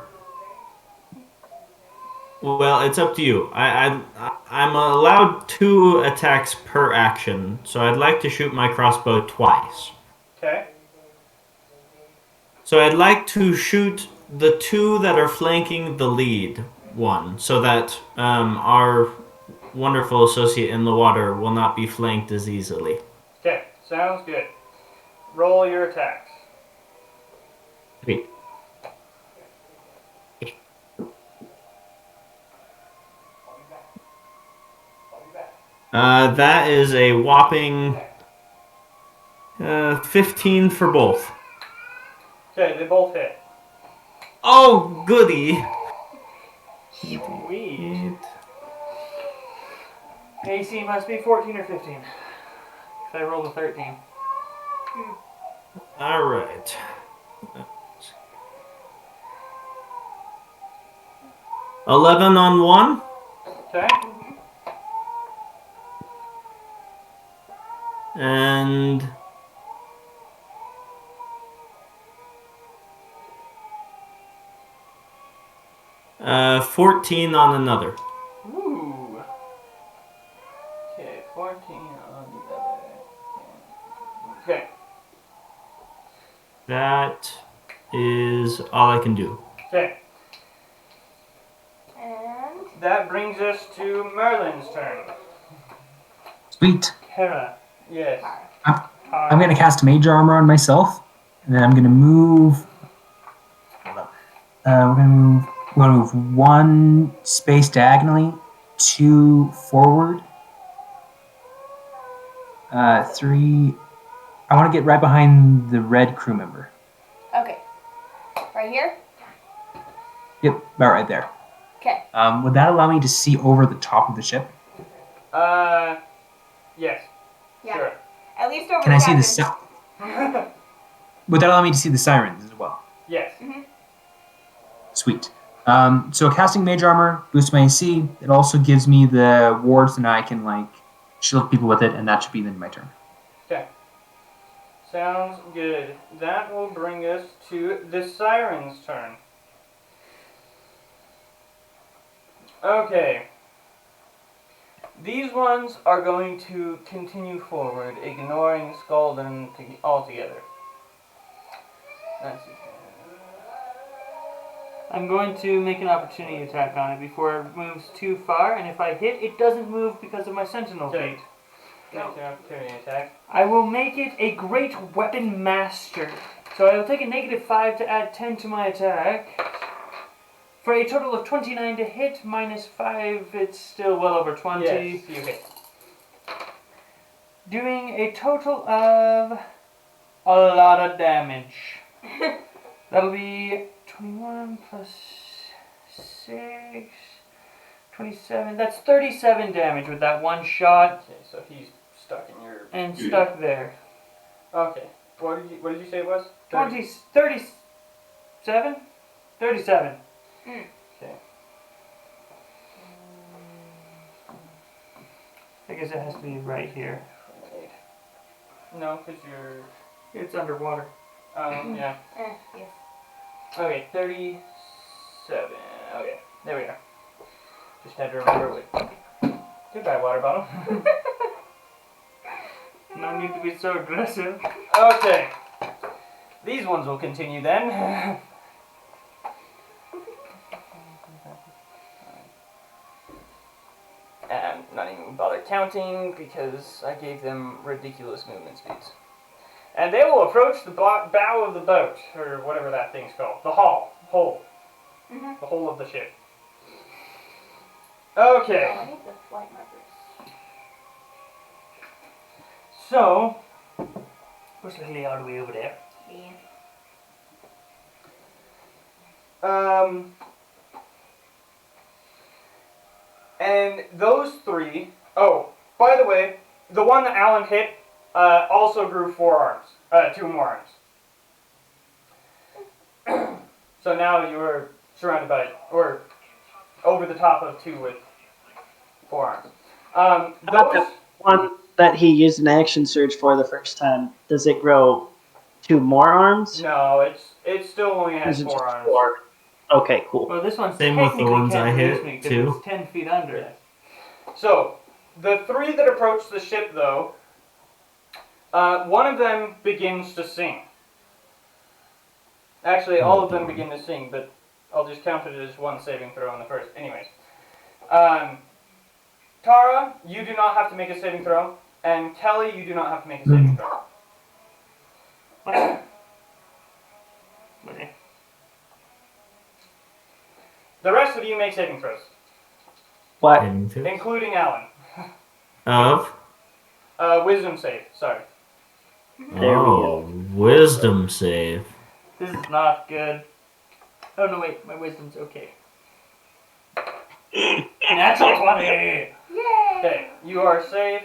Well, it's up to you. I'm allowed 2 attacks per action, so I'd like to shoot my crossbow twice. Okay. So I'd like to shoot the 2 that are flanking the lead one, so that our wonderful associate in the water will not be flanked as easily. Okay, sounds good. Roll your attacks. Sweet. That is a whopping 15 for both. Okay, they both hit. Oh, goody! Sweet. AC must be 14 or 15. Because I rolled a 13. Alright. $11 on one. Okay. And 14 on another. Ooh. Okay, 14 on the other. Okay. That is all I can do. Okay. And That brings us to Merlin's turn. Sweet. Hera. Yes. I'm going to cast Mage Armor on myself, and then I'm going to move. We're going to move 1 space diagonally, 2 forward, 3. I want to get right behind the red crew member. okay. Right here? Yep, about right there. Okay. Would that allow me to see over the top of the ship? Yes. Yeah. Sure. At least over Can the I see captain. the Would that allow me to see the sirens as well? Yes. Sweet. So casting Mage Armor boosts my AC. It also gives me the wards, and I can shield people with it, and that should be the end of my turn. Okay. Sounds good. That will bring us to the Siren's turn. Okay. These ones are going to continue forward, ignoring Scalden altogether. Let's see. I'm going to make an opportunity attack on it before it moves too far, and if I hit, it doesn't move because of my sentinel Okay. feat. Make an opportunity attack. I will make it a Great Weapon Master. So I will take a -5 to add 10 to my attack. For a total of 29 to hit, -5, it's still well over 20. Yes, you hit. Doing a total of a lot of damage. That'll be 21 plus 6, 27. That's 37 damage with that one shot Okay, so he's stuck in your. and stuck there. Okay. What did you say it was? 37? 37. Okay. I guess it has to be right here. No, because you're. It's underwater. Yeah. Yes. Okay, 37. Okay, there we go. Just had to remember what. Goodbye, water bottle. No need to be so aggressive. Okay. These ones will continue then. And not even bother counting because I gave them ridiculous movement speeds. And they will approach the bow of the boat, or whatever that thing's called. The hole. Mm-hmm. The hole of the ship. Oh, Okay. I need the flight markers. So, Push Lily all the way over there. Yeah. And those three. Oh, by the way, the one that Alan hit also grew 4 arms. 2 more arms. So now you're surrounded by, or over the top of 2 with 4 arms. How about Those. the one that he used an action surge for the first time? Does it grow 2 more arms? No, it still only has Is it 4 just arms. 4? Okay, cool. Well, this one Same with the technically ones can't I reach hit, me 'cause too. it's 10 feet under it. So, the 3 that approach the ship, though, one of them begins to sing. Actually, all of them begin to sing, but I'll just count it as 1 saving throw on the first. Anyways. Tara, you do not have to make a saving throw, and Kelly, you do not have to make a saving throw. Okay. The rest of you make saving throws, What? including Alan. Of? Wisdom save, sorry. There we Oh, wisdom save. This is not good. Oh no, wait, my wisdom's okay. Natural 20! Yay! Okay, you are safe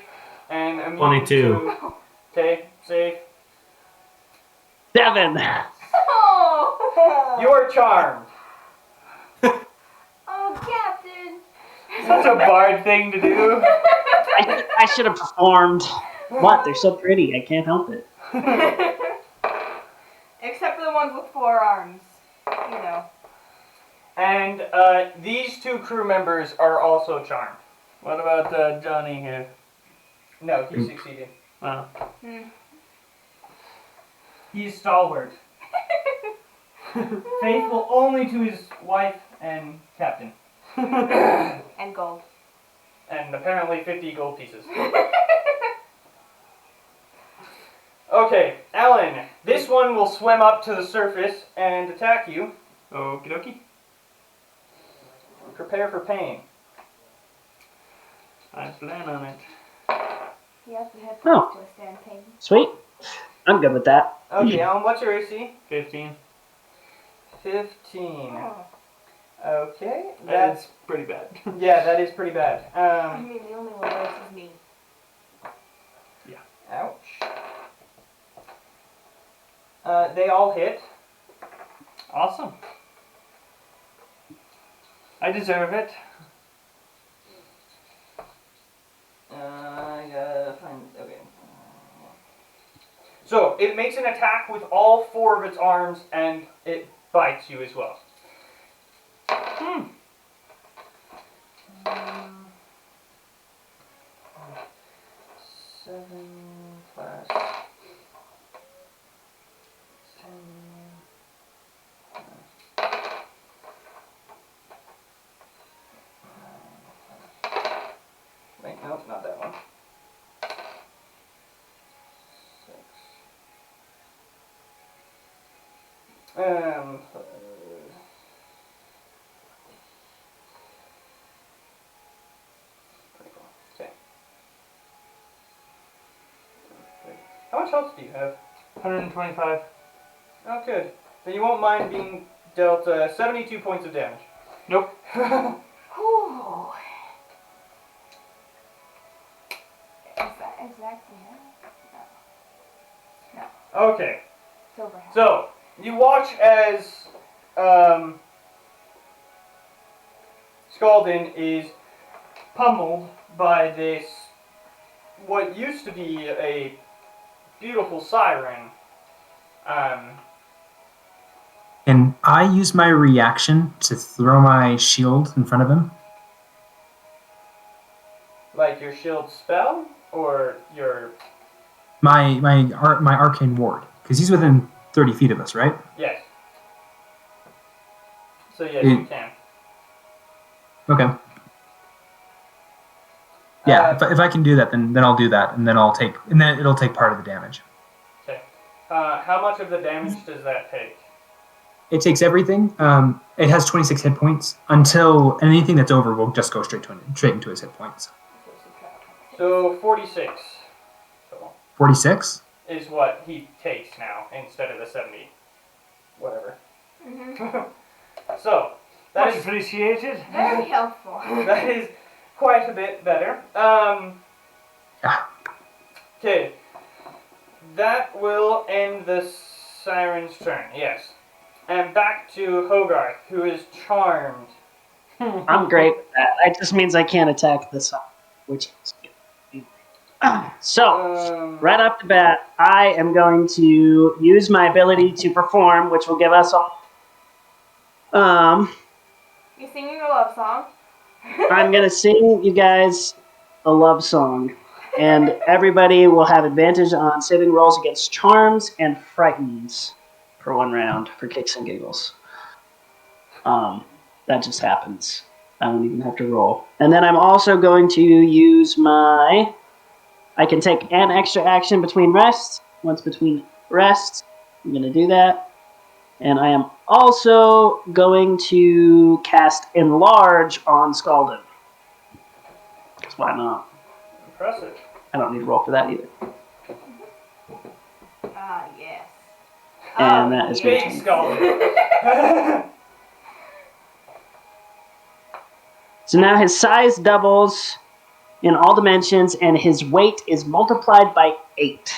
and immune 22. to... Okay, safe. 7! Oh! You are charmed. Oh, Captain! Such a bard thing to do. I should have performed. What? They're so pretty. I can't help it. Except for the ones with 4 arms. You know. And these 2 crew members are also charmed. What about Johnny here? No, he succeeded. Oh. He's stalwart. Faithful only to his wife and captain. And gold. And apparently 50 gold pieces. Okay, Alan, this one will swim up to the surface and attack you. Okie dokie. Prepare for pain. I plan on it. He has to have Oh. to withstand pain. Sweet. I'm good with that. Okay, Alan, what's your AC? 15. 15. Oh. Okay, That's pretty bad. yeah, that is pretty bad. I mean, the only one worse is me. Ouch. They all hit. Awesome. I deserve it. I gotta find. Okay. So it makes an attack with all 4 of its arms, and it bites you as well. 7 plus 10. Wait, no, not that one. 6. Okay. How much health do you have? 125. Oh, good. Then you won't mind being dealt 72 points of damage. Nope. Ooh. Is that exactly it? No. Okay. It's over half. So, you watch as Scalden is pummeled by this what used to be a beautiful siren. And I use my reaction to throw my shield in front of him. Like your shield spell, or your... My arcane ward, because he's within 30 feet of us, right? Yes. So yes, you can. Okay. Yeah, if I can do that, then I'll do that, and then it'll take part of the damage. Okay. How much of the damage does that take? It takes everything. It has 26 hit points until anything that's over will just go straight into his hit points. So 46. 46 is what he takes now instead of the 70. Whatever. Mm-hmm. So that Much is appreciated. Very helpful. that is quite a bit better. Okay. That will end the siren's turn. Yes. And back to Hogarth, who is charmed. I'm great with that. It just means I can't attack this side, which is good. So, right off the bat, I am going to use my ability to perform, which will give us all. You singing a love song? I'm gonna sing you guys a love song, and everybody will have advantage on saving rolls against charms and frightens for 1 round for kicks and giggles. That just happens. I don't even have to roll. And then I'm also going to use my... I can take an extra action between rests. Once between rests, I'm going to do that. And I am also going to cast Enlarge on Scalden. Because why not? Impressive. I don't need to roll for that either. Ah, yes. And that is my Big turn. Scalden. So now his size doubles in all dimensions, and his weight is multiplied by 8.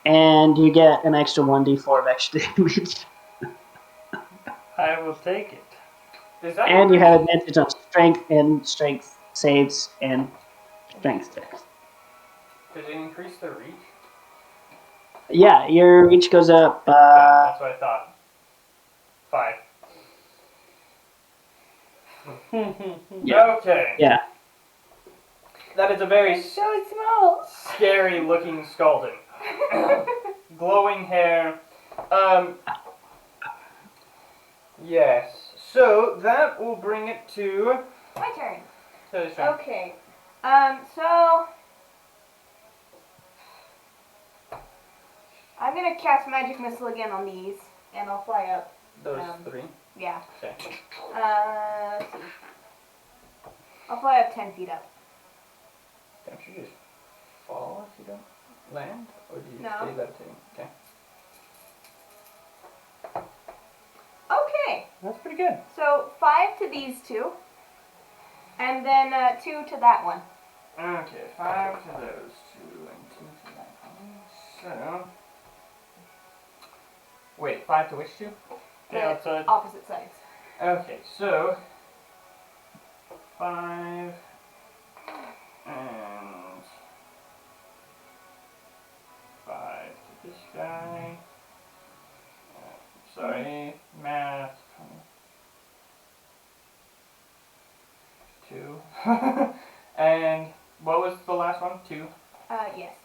And you get an extra 1d4 of extra damage. I will take it. Is that And you have advantage on strength saves and strength checks. Did it increase the reach? Yeah, your reach goes up. That's what I thought. 5. Yeah. Okay. Yeah. That is a very so small. scary looking Scalden. Glowing hair. Yes. So that will bring it to My turn. Tilly's turn. Okay. So I'm gonna cast magic missile again on these, and I'll fly up. Those 3. Yeah. Okay. Let's see. I'll fly up 10 feet up. Don't you just fall if you don't land? Or do you No. stay levitating? Okay. Okay. That's pretty good. So 5 to these 2, and then 2 to that one. Okay, 5 to those 2 and 2 to that one. So. Wait, 5 to which 2? The outside. Opposite sides. Okay, so 5 and 5 to this guy. Sorry, math. 2. And what was the last one? 2. Yes.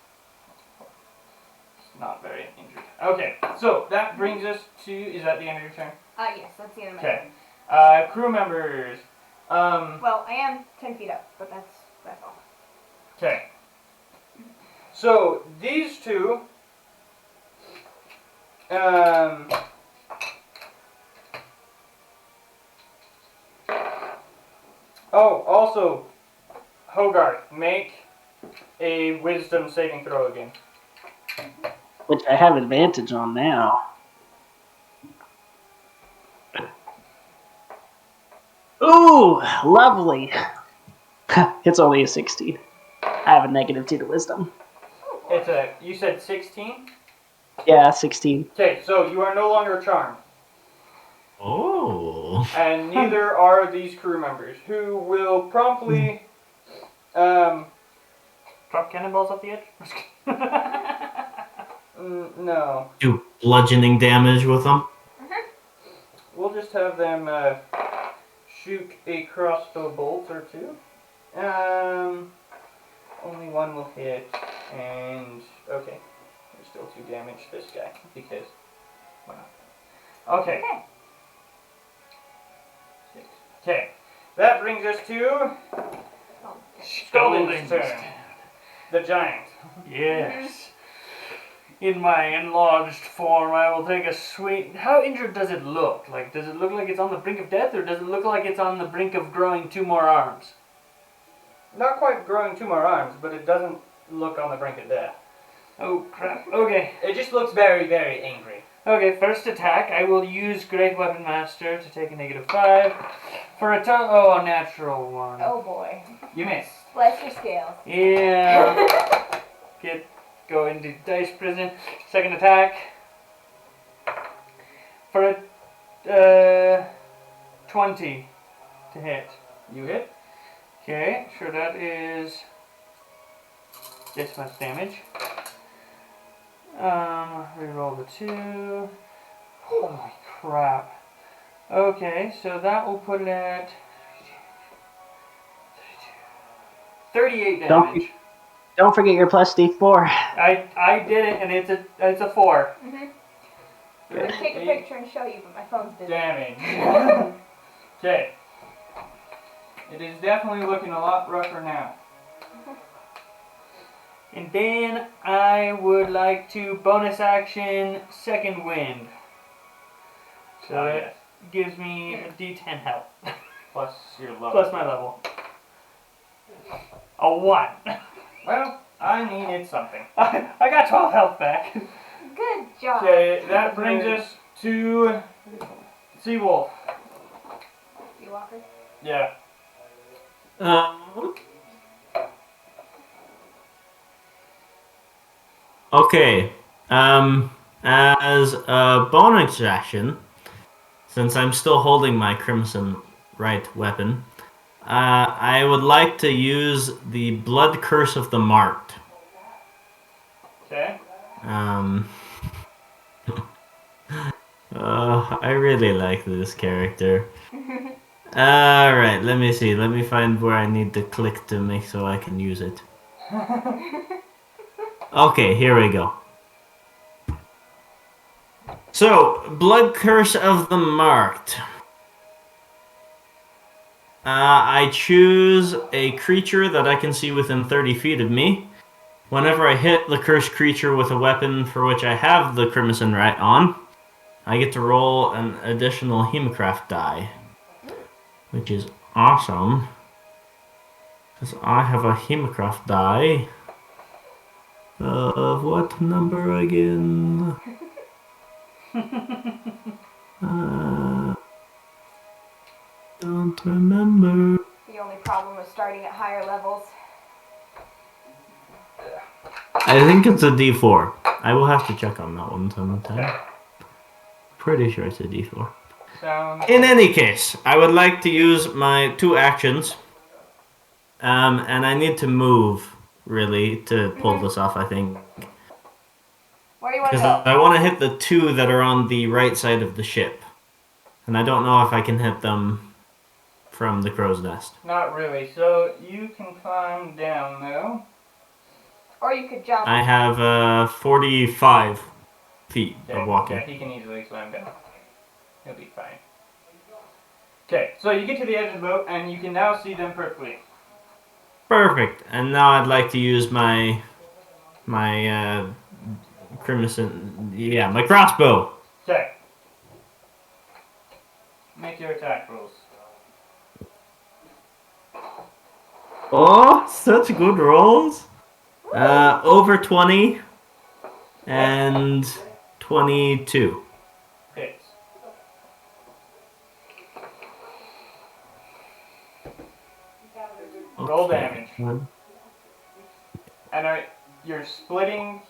Not very injured. Okay, so that brings us to. Is that the end of your turn? Yes, that's the end of my Okay. turn. Crew members. Well, I am 10 feet up, but that's all. Okay. So these two. Oh, also, Hogarth, make a wisdom saving throw again. Which I have advantage on now. Ooh, lovely. It's only a 16. I have a -2 to wisdom. It's a. You said 16. Yeah, 16. Okay, so you are no longer charmed, Oh. and neither are these crew members, who will promptly. Try drop cannonballs off the edge? No. Do bludgeoning damage with them. We'll just have them shoot a crossbow bolt or two. Only one will hit, and okay. There's still 2 damage to this guy, because why not? Okay. Okay. That brings us to Scalden's turn. The giant. Yes. In my enlarged form, I will take a swing. How injured does it look? Like, does it look like it's on the brink of death, or does it look like it's on the brink of growing 2 more arms? Not quite growing 2 more arms, but it doesn't look on the brink of death. Oh, crap. Okay. It just looks very, very angry. Okay, first attack, I will use Great Weapon Master to take a -5. For a a natural 1. Oh boy. You missed. Bless your scales. Yeah. Go into dice prison. Second attack. For a 20 to hit. You hit. Okay, so that is this much damage. Reroll the 2. Holy crap. Okay, so that will put it at 38 damage. Don't forget your plus D4. I did it, and it's a 4. I'm gonna take a picture and show you, but my phone's busy. Damage. Okay. It is definitely looking a lot rougher now. And then I would like to bonus action Second Wind. So it gives me a D10 health. Plus your level. Plus my level. A 1. Well, I needed something. I got 12 health back. Good job. Okay, that brings us to Seawolf. You Walker? Yeah. Okay. As a bonus action, since I'm still holding my Crimson Right weapon, I would like to use the Blood Curse of the Marked. Okay. I really like this character. Alright, let me see. Let me find where I need to click to make so I can use it. Okay, here we go. So, Blood Curse of the Marked. I choose a creature that I can see within 30 feet of me. Whenever I hit the cursed creature with a weapon for which I have the Crimson Right on, I get to roll an additional Hemocraft die. Which is awesome. Because I have a Hemocraft die. Of what number again? Don't remember. The only problem with starting at higher levels. I think it's a D4. I will have to check on that one sometime. Pretty sure it's a D4. In any case, I would like to use my 2 actions. And I need to move, really, to pull this off, I think. Where do you want to Because go? I want to hit the 2 that are on the right side of the ship. And I don't know if I can hit them from the crow's nest. Not really. So you can climb down though. Or you could jump. I have 45 feet Okay. of walking. Yeah, he can easily climb down. He'll be fine. Okay, so you get to the edge of the boat and you can now see them perfectly. Perfect. And now I'd like to use my crimson, my crossbow. Okay. Make your attack rolls. Oh, such good rolls. Over 20 and 22. Hits. Roll damage. One. And you're splitting,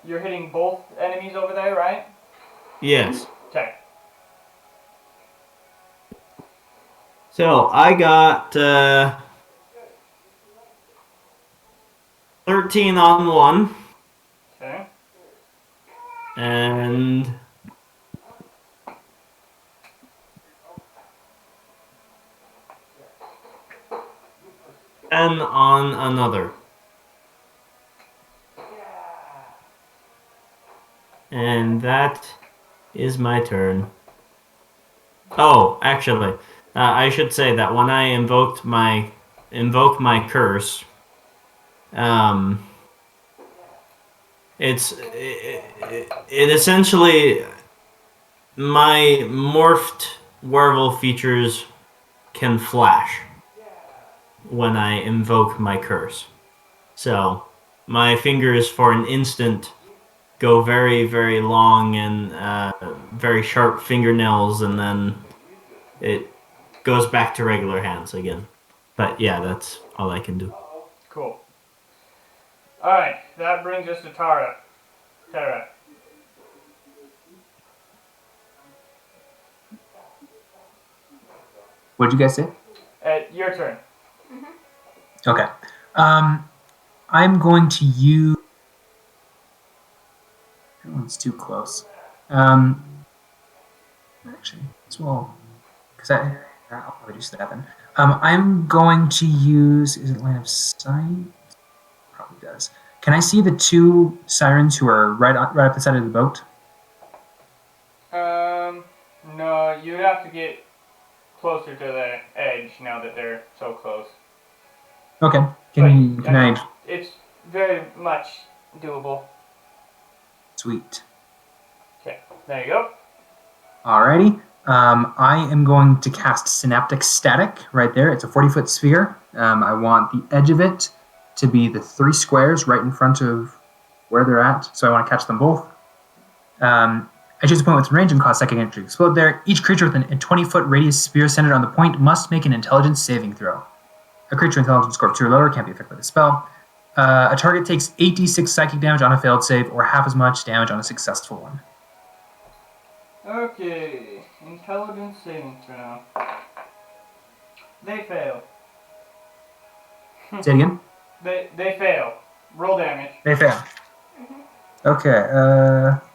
you're hitting both enemies over there, right? Yes. Okay. So I got 13 on one, Okay. and and on another. And that is my turn. Oh, actually, I should say that when I invoke my curse, um, it essentially my morphed werewolf features can flash when I invoke my curse. So my fingers for an instant go very, very long and very sharp fingernails, and then it goes back to regular hands again. But yeah, that's all I can do. Cool. Alright, that brings us to Tara. Tara. What'd you guys say? Your turn. Okay. I'm going to use. That one's too close. Actually, as well, because I'll probably do that then. I'm going to use. Is it line of sight? Probably does. Can I see the two sirens who are right up the side of the boat? No, you'd have to get closer to the edge now that they're so close. Okay. Can I? It's very much doable. Sweet. Okay, there you go. Alrighty. I am going to cast Synaptic Static right there. It's a 40-foot sphere. I want the edge of it to be the 3 squares right in front of where they're at, so I want to catch them both. I choose a point within range and cause psychic energy to explode there. Each creature within a 20-foot radius sphere centered on the point must make an intelligence saving throw. A creature intelligence score of 2 or lower can't be affected by the spell. A target takes 8d6 psychic damage on a failed save, or half as much damage on a successful one. Okay, intelligence saving throw. They fail. Say it again? They fail. Roll damage. They fail. Okay,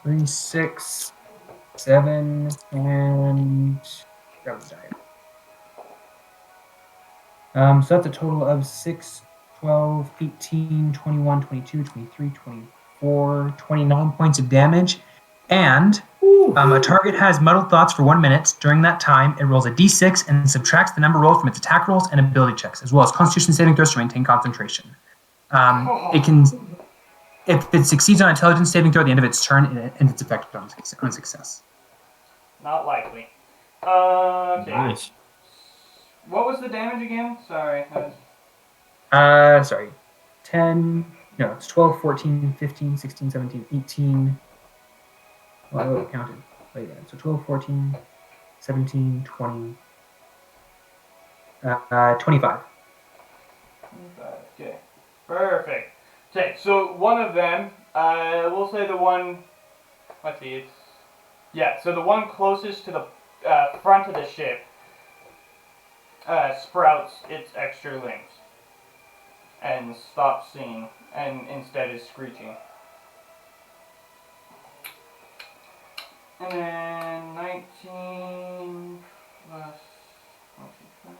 3, 6, 7, and grab the die. So that's a total of 6, 12, 18, 21, 22, 23, 24, 29 points of damage. And a target has muddled thoughts for 1 minute. During that time, it rolls a d6 and subtracts the number rolled from its attack rolls and ability checks, as well as Constitution saving throws to maintain concentration. It can, if it succeeds on intelligence saving throw at the end of its turn, it ends its effect on success. Not likely. Okay. Nice. What was the damage again? Sorry. Sorry. 10, no, it's 12, 14, 15, 16, 17, 18. Well, I would have counted. But yeah, so 12, 14, 17, 20, 25. Okay. Perfect. Okay, so one of them, we'll say the one, let's see, so the one closest to the front of the ship sprouts its extra limbs and stops singing and instead is screeching. And then 19 plus 25.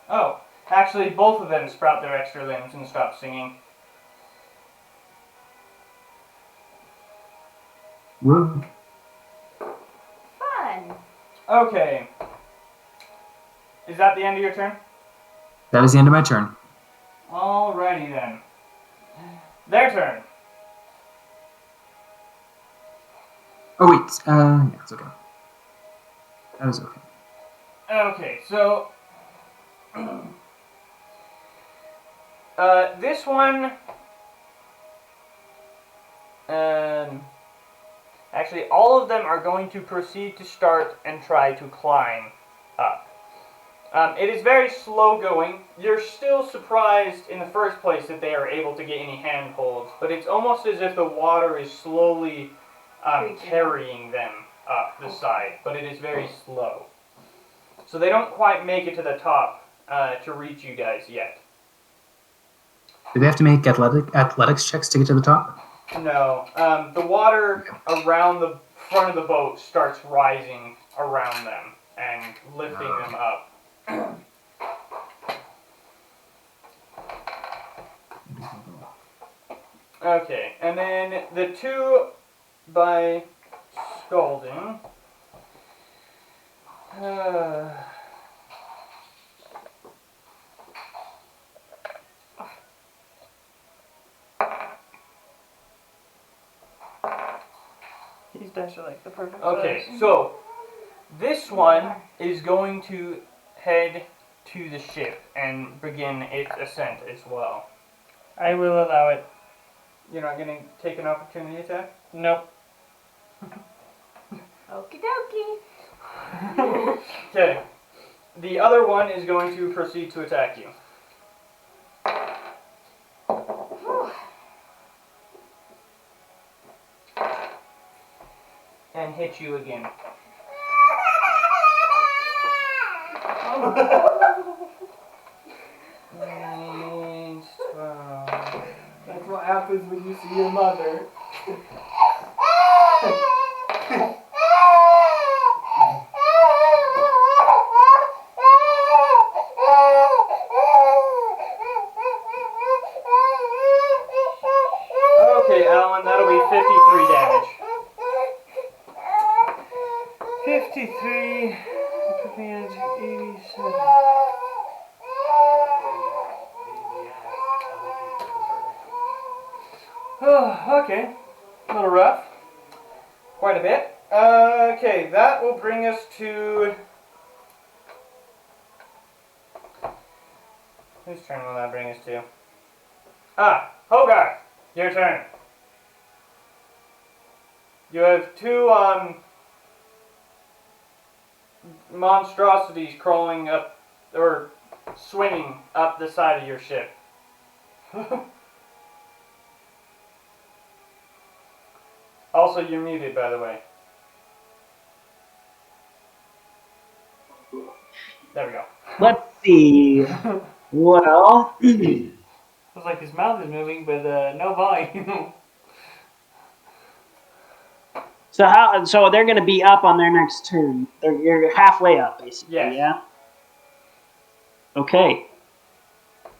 Oh, actually both of them sprout their extra limbs and stop singing. Woo. Fun. Okay. Is that the end of your turn? That is the end of my turn. Alrighty then. Their turn. Oh, wait. Yeah, it's okay. That was okay. Okay, so this one, actually all of them are going to proceed to start and try to climb up. It is very slow going. You're still surprised in the first place that they are able to get any handholds, but it's almost as if the water is slowly carrying them up the side, but it is very slow. So they don't quite make it to the top to reach you guys yet. Do they have to make athletics checks to get to the top? No. The water around the front of the boat starts rising around them and lifting them up. Okay, and then the two by Scalden. These dice are like the perfect Okay, size. so this one is going to head to the ship and begin its ascent as well. I will allow it. You're not going to take an opportunity attack? Nope. Okie dokie. Okay. The other one is going to proceed to attack you. Whew. And hit you again. And 12. That's what happens when you see your mother. Okay, Alan, that'll be 53 damage. 53. 87. Oh, okay. A little rough. Quite a bit. Okay, that will bring us to... Whose turn will that bring us to? Ah, Hogarth, your turn. You have two, monstrosities crawling up, or swimming up the side of your ship. Also, you're muted, by the way. There we go. Let's see. Well, It's like his mouth is moving, but no volume. so they're going to be up on their next turn. You're halfway up, basically. Yes. Yeah. Okay.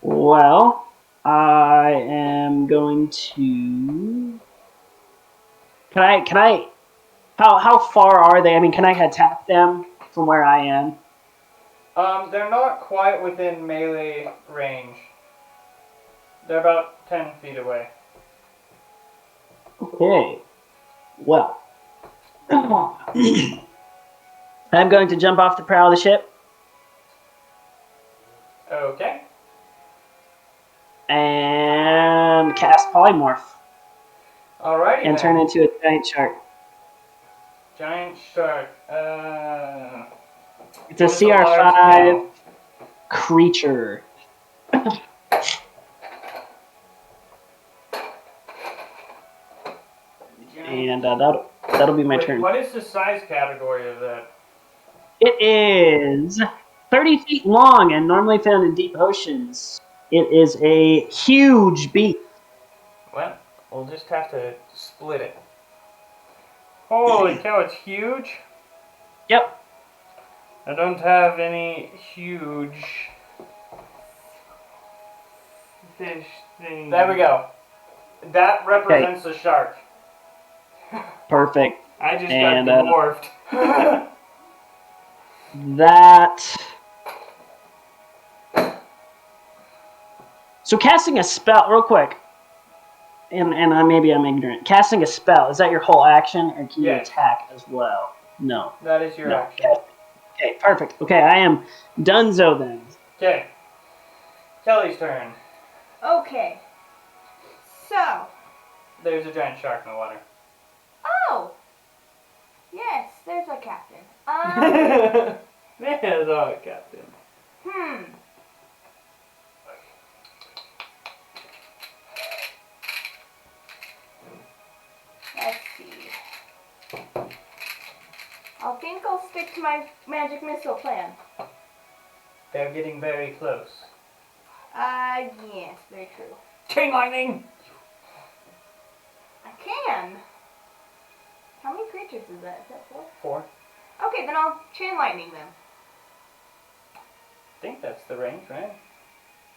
Well, I am going to. Can I? How far are they? I mean, can I attack them from where I am? They're not quite within melee range. They're about 10 feet away. Okay. Well, I'm going to jump off the prow of the ship Okay. and cast polymorph Alrighty and then. turn into a giant shark. Giant shark. It's a Give us a large CR5 tail. creature. And that'll be my Wait, turn. what is the size category of that? It is 30 feet long and normally found in deep oceans. It is a huge beast. Well, we'll just have to split it. Holy cow, it's huge. Yep. I don't have any huge fish thing. There we go. That represents a shark. Perfect. I just And, got dwarfed. That. So casting a spell, real quick, and maybe I'm ignorant. Casting a spell, is that your whole action, or can you Yes. attack as well? No. That is your No. action. Okay, perfect. Okay, I am donezo then. Okay. Kelly's turn. Okay. So. There's a giant shark in the water. Oh. Yes, there's our captain. There's our captain. Let's see. I think I'll stick to my magic missile plan. They're getting very close. Yes, very true. Chain lightning! I can. How many creatures is that? Is that 4? 4. Okay, then I'll chain lightning them. I think that's the range, right?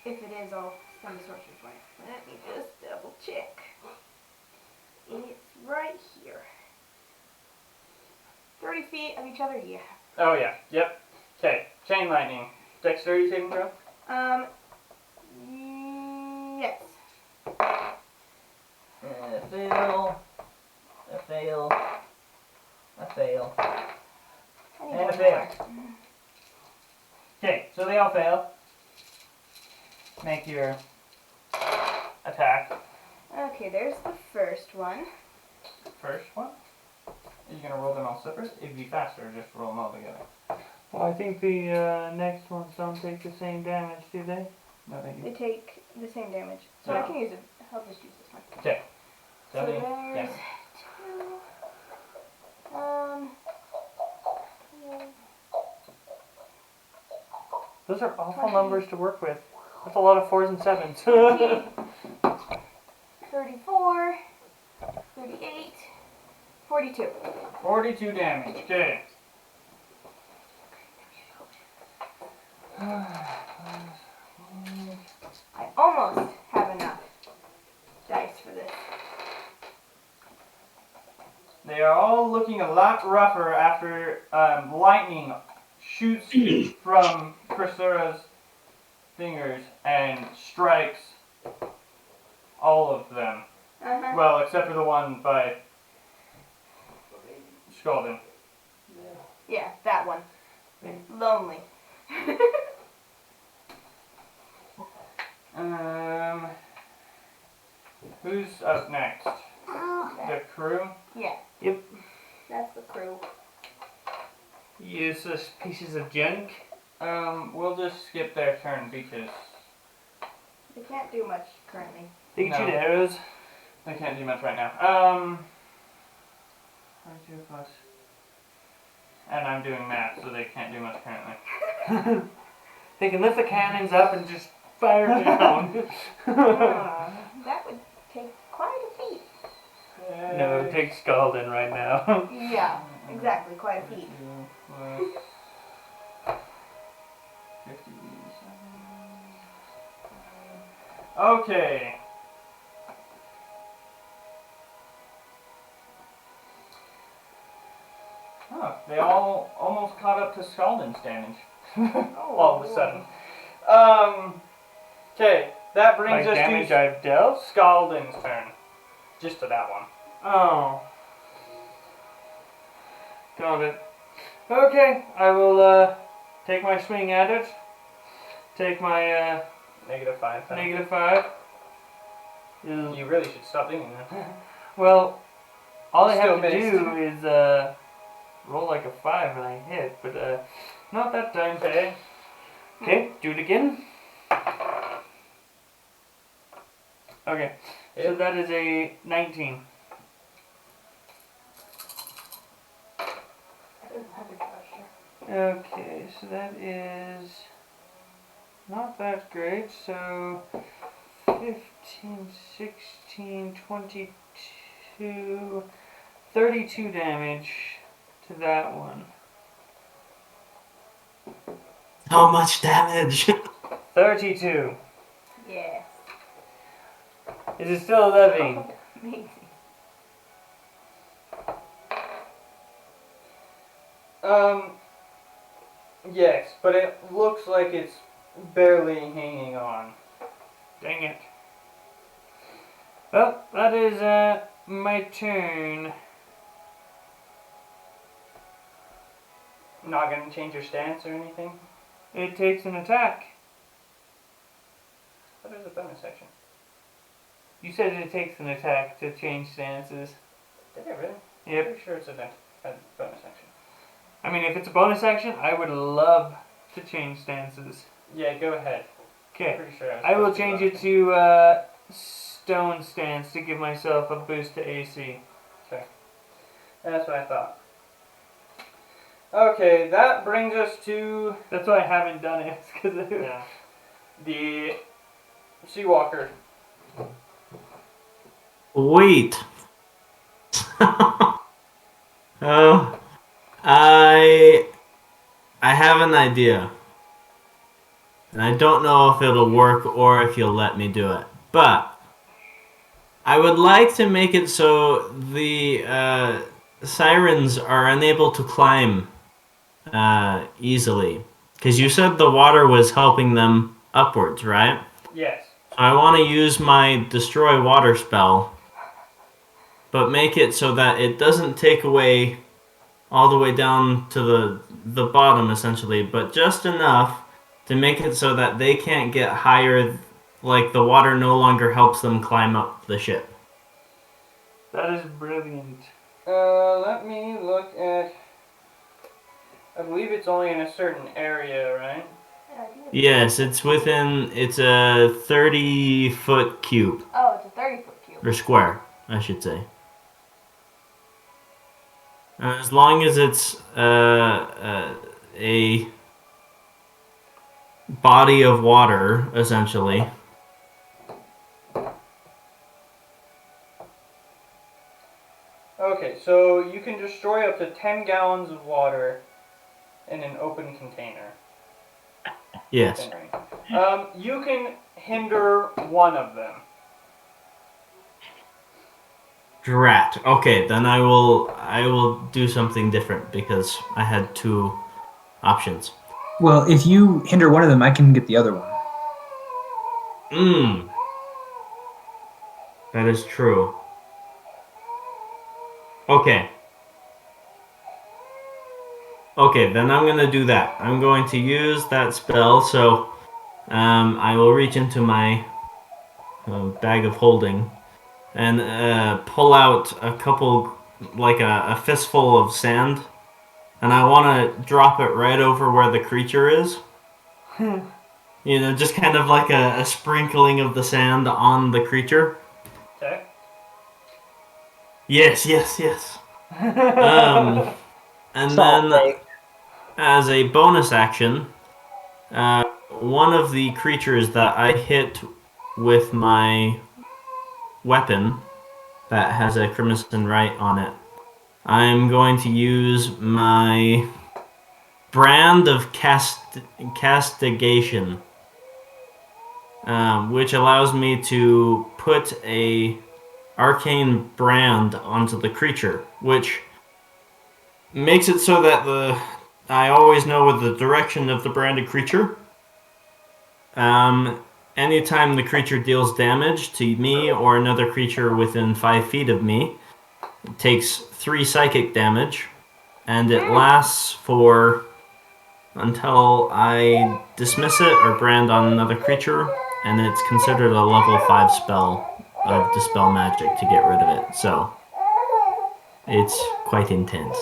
If it is, I'll spend a sorcery point. Let me just double check. It's right here. 30 feet of each other, yeah. Oh yeah, yep. Okay, chain lightning. Dexterity saving throw? Yes. A fail. A fail. A fail. I need And a one fail. more. Okay, so they all fail. Make your attack. Okay, there's the first one. First one. Are you gonna roll them all separate? It'd be faster just roll them all together. Well, I think the next ones don't take the same damage, do they? No, thank you. They take the same damage. So No. I can use it. I'll just use this one. Okay. So 70 there's damage. 2. Those are awful numbers to work with. That's a lot of 4s and 7s. 34, 38, 42. 42 damage. Okay. I almost have enough dice for this. They are all looking a lot rougher after lightning shoots from Crisura's fingers and strikes all of them. Uh-huh. Well, except for the one by Scalden. Yeah, that one. Lonely. Who's up next? The crew? Yeah. Yep. That's the crew. Useless pieces of junk. We'll just skip their turn because They can't do much currently. They can No. shoot arrows. they can't do much right now. 42 plus. And I'm doing math, so they can't do much currently. They can lift the cannons up and just fire down. That would take quite a feet. No, take Scalden right now. Yeah, exactly, quite a feat. 42 plus 57. Okay. Oh, they all almost caught up to Scalden's damage. All of a sudden. Okay, that brings Like us damage to I've dealt? Scalden's turn. Just to that one. Oh. Got it. Okay, I will take my swing at it. Take my -5. -5. You really should stop doing that. Well, all I Still have to missed. do is roll like a 5 and I hit, but not that time. Okay. Okay, do it again. Okay, so Hit. that is a 19. Okay, so that is not that great. So 15, 16, 22, 32 damage to that one. How much damage? 32. Yes. Is it still living? Amazing. Yes, but it looks like it's barely hanging on. Dang it. Well, that is my turn. Not gonna change your stance or anything? It takes an attack. What is a bonus action? You said it takes an attack to change stances. Did it really? Yep. Pretty sure it's a bonus action. I mean, if it's a bonus action, I would love to change stances. Yeah, go ahead. Okay. Pretty sure I will supposed to change do it to stone stance to give myself a boost to AC. that. That's what I thought. Okay, that brings us to That's why I haven't done it. Cause the Seawalker. Wait. Oh, I have an idea. And I don't know if it'll work or if you'll let me do it. But I would like to make it so the sirens are unable to climb easily. Because you said the water was helping them upwards, right? Yes. So I want to use my destroy water spell, but make it so that it doesn't take away all the way down to the bottom, essentially, but just enough to make it so that they can't get higher, like the water no longer helps them climb up the ship. That is brilliant. Let me look at. I believe it's only in a certain area, right? Yes, it's a 30-foot cube. Oh, it's a 30-foot cube. Or square, I should say. As long as it's a body of water, essentially. Okay, so you can destroy up to 10 gallons of water in an open container. Yes. You can hinder one of them. Drat. Okay, then I will do something different because I had two options. Well, if you hinder one of them, I can get the other one. That is true. Okay. Okay, then I'm gonna do that. I'm going to use that spell, so I will reach into my bag of holding and pull out a couple, like a fistful of sand, and I want to drop it right over where the creature is. You know, just kind of like a sprinkling of the sand on the creature. Okay. Yes. And Salt then, lake. as a bonus action, one of the creatures that I hit with my weapon that has a crimson right on it, I'm going to use my brand of castigation, which allows me to put a arcane brand onto the creature, which makes it so that I always know the direction of the branded creature. Anytime the creature deals damage to me or another creature within 5 feet of me, it takes 3 psychic damage, and it lasts for until I dismiss it or brand on another creature, and it's considered a level 5 spell of Dispel Magic to get rid of it. So it's quite intense.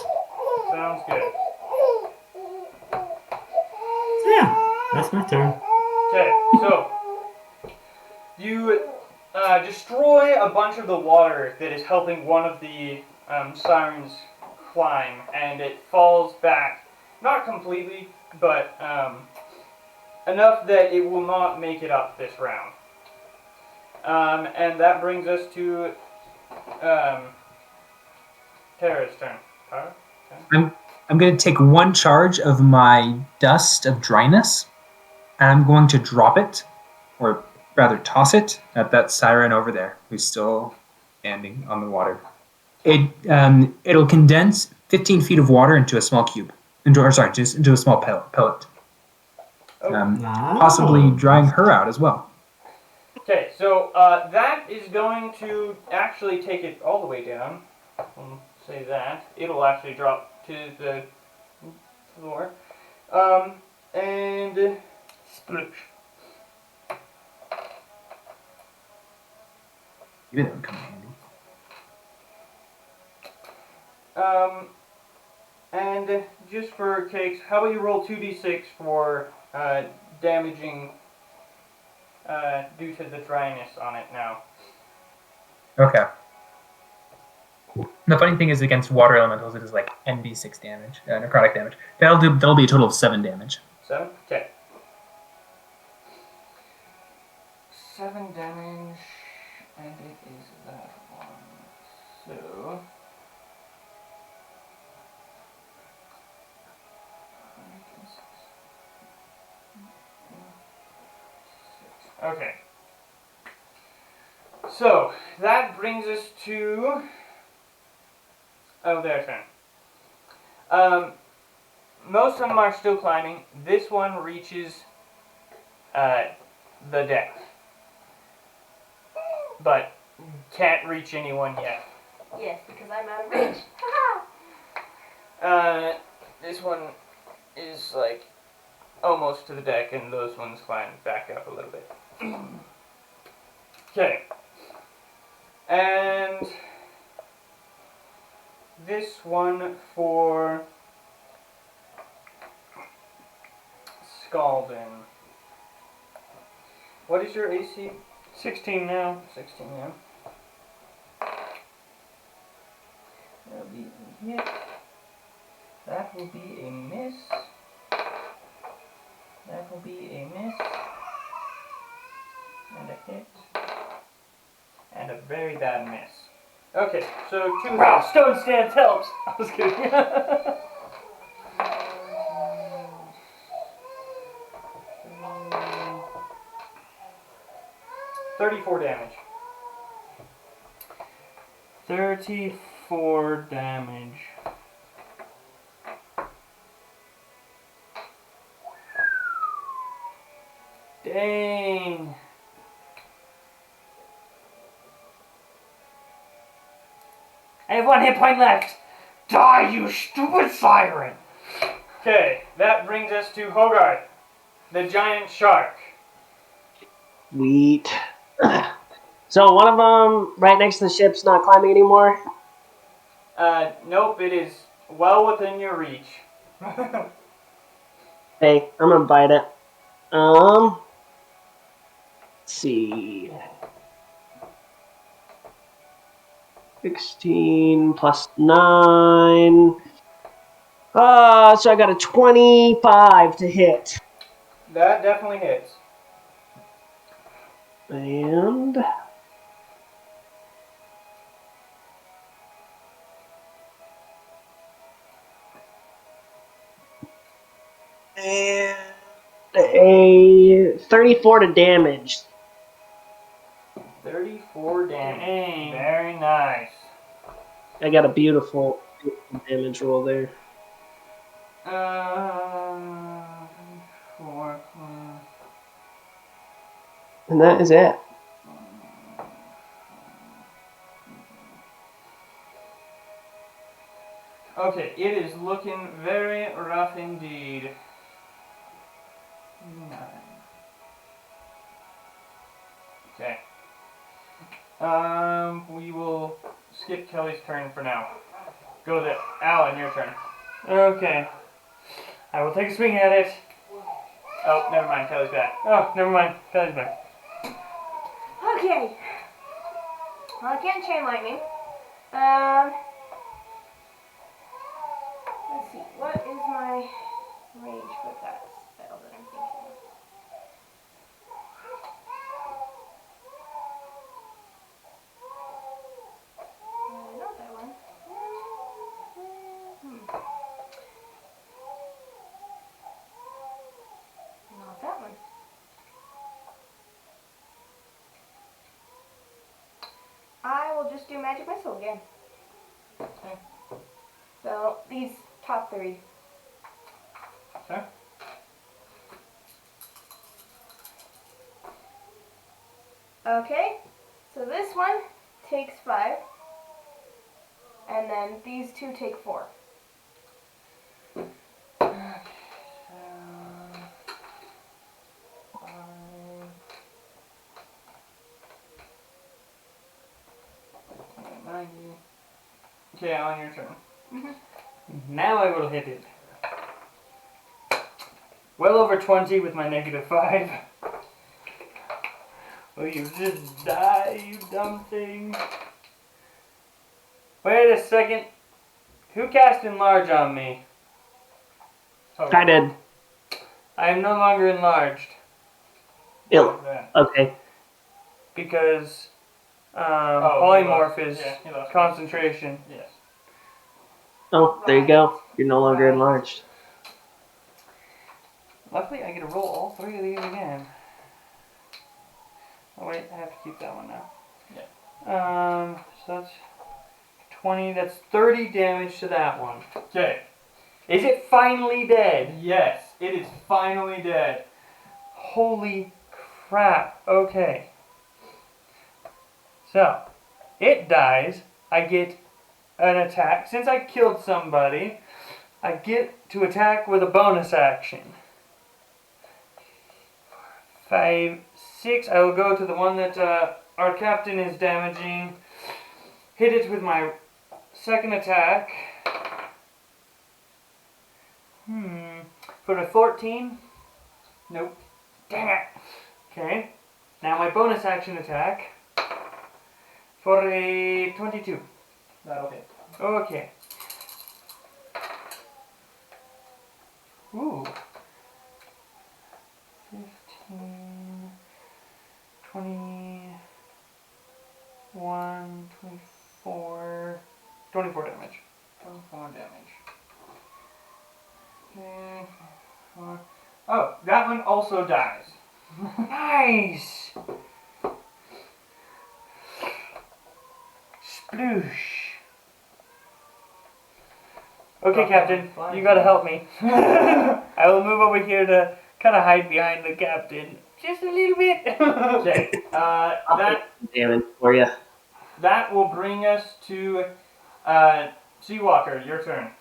Sounds good. Yeah, that's my turn. Okay, so you destroy a bunch of the water that is helping one of the sirens climb, and it falls back, not completely, but enough that it will not make it up this round. And that brings us to Tara's turn. Tara? I'm going to take one charge of my dust of dryness, and I'm going to drop it, or rather toss it, at that siren over there who's still standing on the water. It'll condense 15 feet of water into a small cube, into a small pellet, possibly drying her out as well. Okay, so that is going to actually take it all the way down. I'll say that. It'll actually drop to the floor. And sploosh. Maybe that would come in handy. And just for cakes, how about you roll 2d6 for damaging due to the dryness on it now? Okay. The funny thing is, against water elementals, it is like ND6 damage, necrotic damage. That'll be a total of 7 damage. 7? Okay. 7 damage. And it is that one. So. Okay. So, that brings us to... Oh, there's one. Most of them are still climbing. This one reaches the deck. But can't reach anyone yet. Yes, because I'm out of reach. This one is like almost to the deck, and those ones climb back up a little bit. Okay. And this one for Scalden. What is your AC? 16 now. 16, yeah. That'll be a hit. That will be a miss. That will be a miss. And a hit. And a very bad miss. Okay, so 2 Wow, hits. stone stance helps. I was kidding. 34 damage. 34 damage. Dang. I have 1 hit point left. Die, you stupid siren. Okay, that brings us to Hogarth, the giant shark. Sweet. So one of them right next to the ship's not climbing anymore. Nope, it is well within your reach. Hey, I'm gonna bite it. Let's see. 16 plus 9. So I got a 25 to hit. That definitely hits. And a 34 to damage. 34 damage. Dang. Very nice. I got a beautiful damage roll there. 4. And that is it. Okay, it is looking very rough indeed. 9. Okay. We will skip Kelly's turn for now. Go there. Alan, your turn. Okay. I will take a swing at it. Oh, never mind. Kelly's back. Oh, never mind. Kelly's back. Okay. Well, I can't chain lightning. Let's see. What is my range for that spell that I'm thinking of? Not that one. Not that one. I will just do magic missile again. Okay. So these top 3. Okay. Okay. So this one takes 5. And then these 2 take 4. Okay, on your turn. Now I will hit it. Well over 20 with my -5. Oh, you just die, you dumb thing. Wait a second. Who cast Enlarge on me? I did. I am no longer enlarged. Ill. Okay. Because Polymorph he is lost concentration. Yes. Oh, there you go. You're no longer enlarged. Luckily, I get to roll all 3 of these again. Oh wait, I have to keep that one now. Yeah. So that's 20. That's 30 damage to that one. Okay. Is it finally dead? Yes, it is finally dead. Holy crap. Okay. So, it dies. I get an attack. Since I killed somebody, I get to attack with a bonus action. 5, 6. I will go to the one that our captain is damaging. Hit it with my second attack. For a 14. Nope. Dang it. Okay. Now my bonus action attack. For a 22. That'll hit. Okay. Ooh. 15, 21, 24, 24 damage. 24 damage. Okay. Oh, that one also dies. Nice! Sploosh. Okay, Captain, you gotta help me. I will move over here to kind of hide behind the captain. Just a little bit. Okay. That Damage for you. that will bring us to Seawalker. Your turn.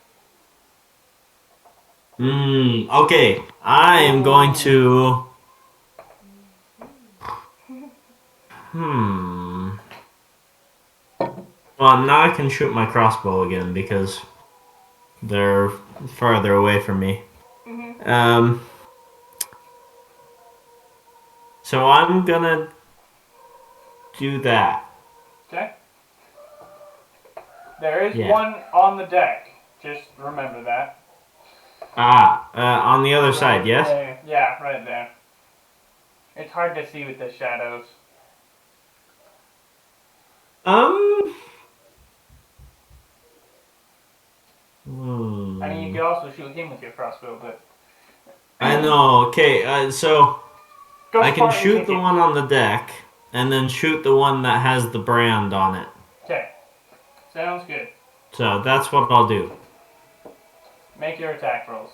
Okay. I am going to. Well, now I can shoot my crossbow again because they're farther away from me. So I'm gonna do that. Okay. There is Yeah. one on the deck. Just remember that. On the other side, Right yes? there. Yeah, right there. It's hard to see with the shadows. I mean, you could also shoot him with your crossbow, but I know. Okay, so go I can Spartan shoot kick the it. one on the deck, and then shoot the one that has the brand on it. Okay. Sounds good. So that's what I'll do. Make your attack rolls.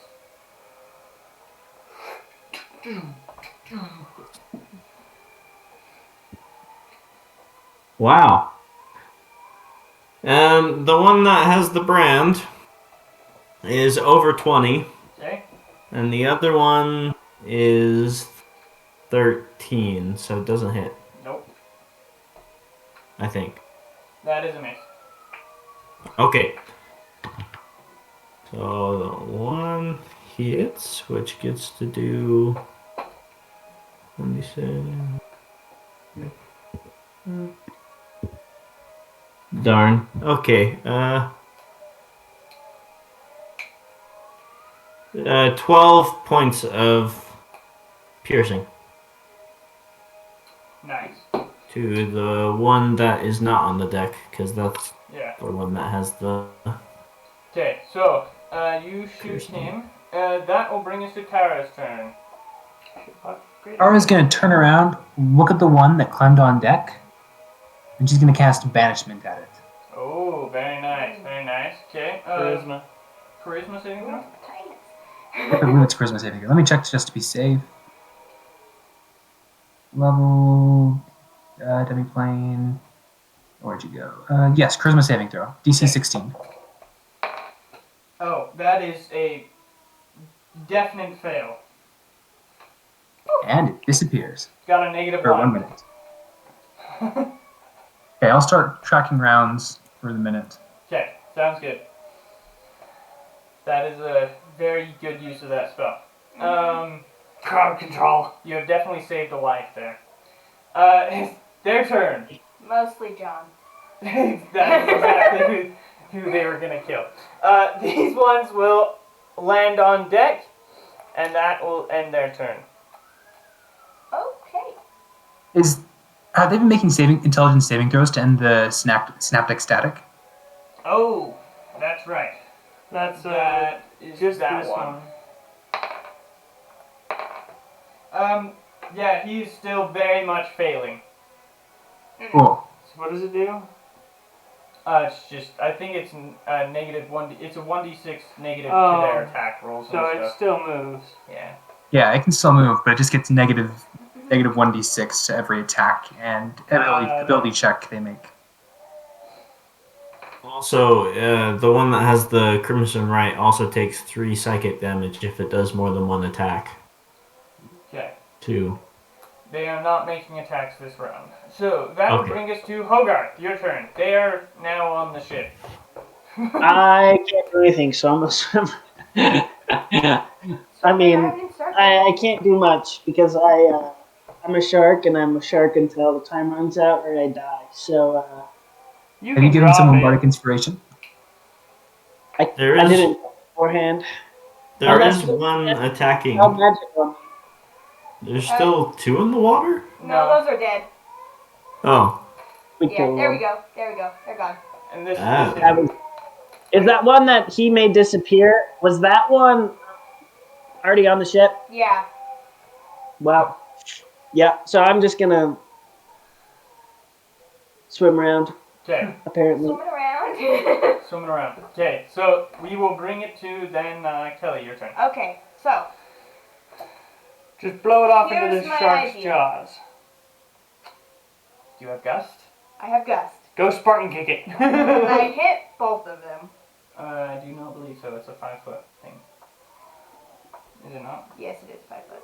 Wow. The one that has the brand is over 20, Okay. and the other one is 13, so it doesn't hit, Nope. I think. That is a miss. Okay. So the one hits, which gets to do. Let me see. Darn. Okay. 12 points of piercing Nice. to the one that is not on the deck, because that's Yeah. the one that has the. Okay, so you shoot Piercing. him. That will bring us to Tara's turn. Ara's gonna turn around, look at the one that climbed on deck, and she's gonna cast banishment at it. Oh, very nice, very nice. Okay. Charisma. Charisma saving throw. I believe it's charisma saving throw. Let me check just to be safe. Level, demi-plane. Where'd you go? Yes, charisma saving throw. DC Okay. 16. Oh, that is a definite fail. And it disappears Got a negative for 1 1. minute. Okay, I'll start tracking rounds for the minute. Okay, sounds good. That is a very good use of that spell. Crowd control. You have definitely saved a life there. It's their turn. Mostly John. That is exactly who they were gonna kill. These ones will land on deck, and that will end their turn. Okay. Have they been making intelligence saving throws to end the synaptic static? Oh, that's right. That's That is just that this one. one. Yeah, he's still very much failing. Cool. So what does it do? It's just, I think it's negative 1d, it's a 1d6 negative to their attack rolls So and it stuff. still moves. Yeah. Yeah, it can still move, but it just gets negative 1d6 to every attack and ability check they make. Also, the one that has the Crimson Right also takes 3 psychic damage if it does more than one attack. Okay. 2. They are not making attacks this round. So, that will Okay. bring us to Hogarth, your turn. They are now on the ship. I can't do anything, so I'm gonna swim. I mean, I can't do much because I'm a shark and I'm a shark until the time runs out or I die. So You Have you can given drop someone it. bardic inspiration? I There is- didn't beforehand. There Oh, is that's- one attacking. How magical. There's still 2 in the water? No, those are dead. Oh. We Yeah, killed there we them. go. There we go. They're gone. And this Ah. is That was- Is that one that he made disappear? Was that one already on the ship? Yeah. Well, yeah. So I'm just gonna swim around. Okay. Apparently. Swimming around. Swimming around. Okay, so we will bring it to then Kelly, your turn. Okay, so Just blow it off into Here's the my shark's idea. jaws. Do you have Gust? I have Gust. Go Spartan kick it. I hit both of them. I do not believe so. It's a 5-foot thing. Is it not? Yes, it is 5 foot.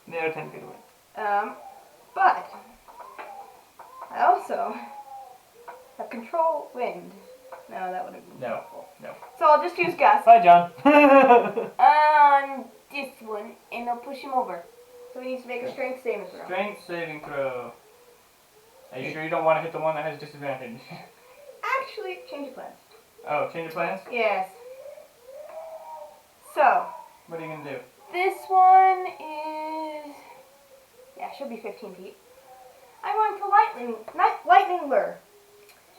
They're 10 feet away. But I also have control wind. No, that would have been No. helpful. No. So I'll just use Gust Bye, John. on this one, and I'll push him over. So he needs to make a strength saving throw. Strength saving throw. Are you sure you don't want to hit the one that has disadvantage? Actually, change of plans. Oh, change of plans? Yes. So What are you going to do? this one is, yeah, should be 15 feet. I'm going to lightning lure,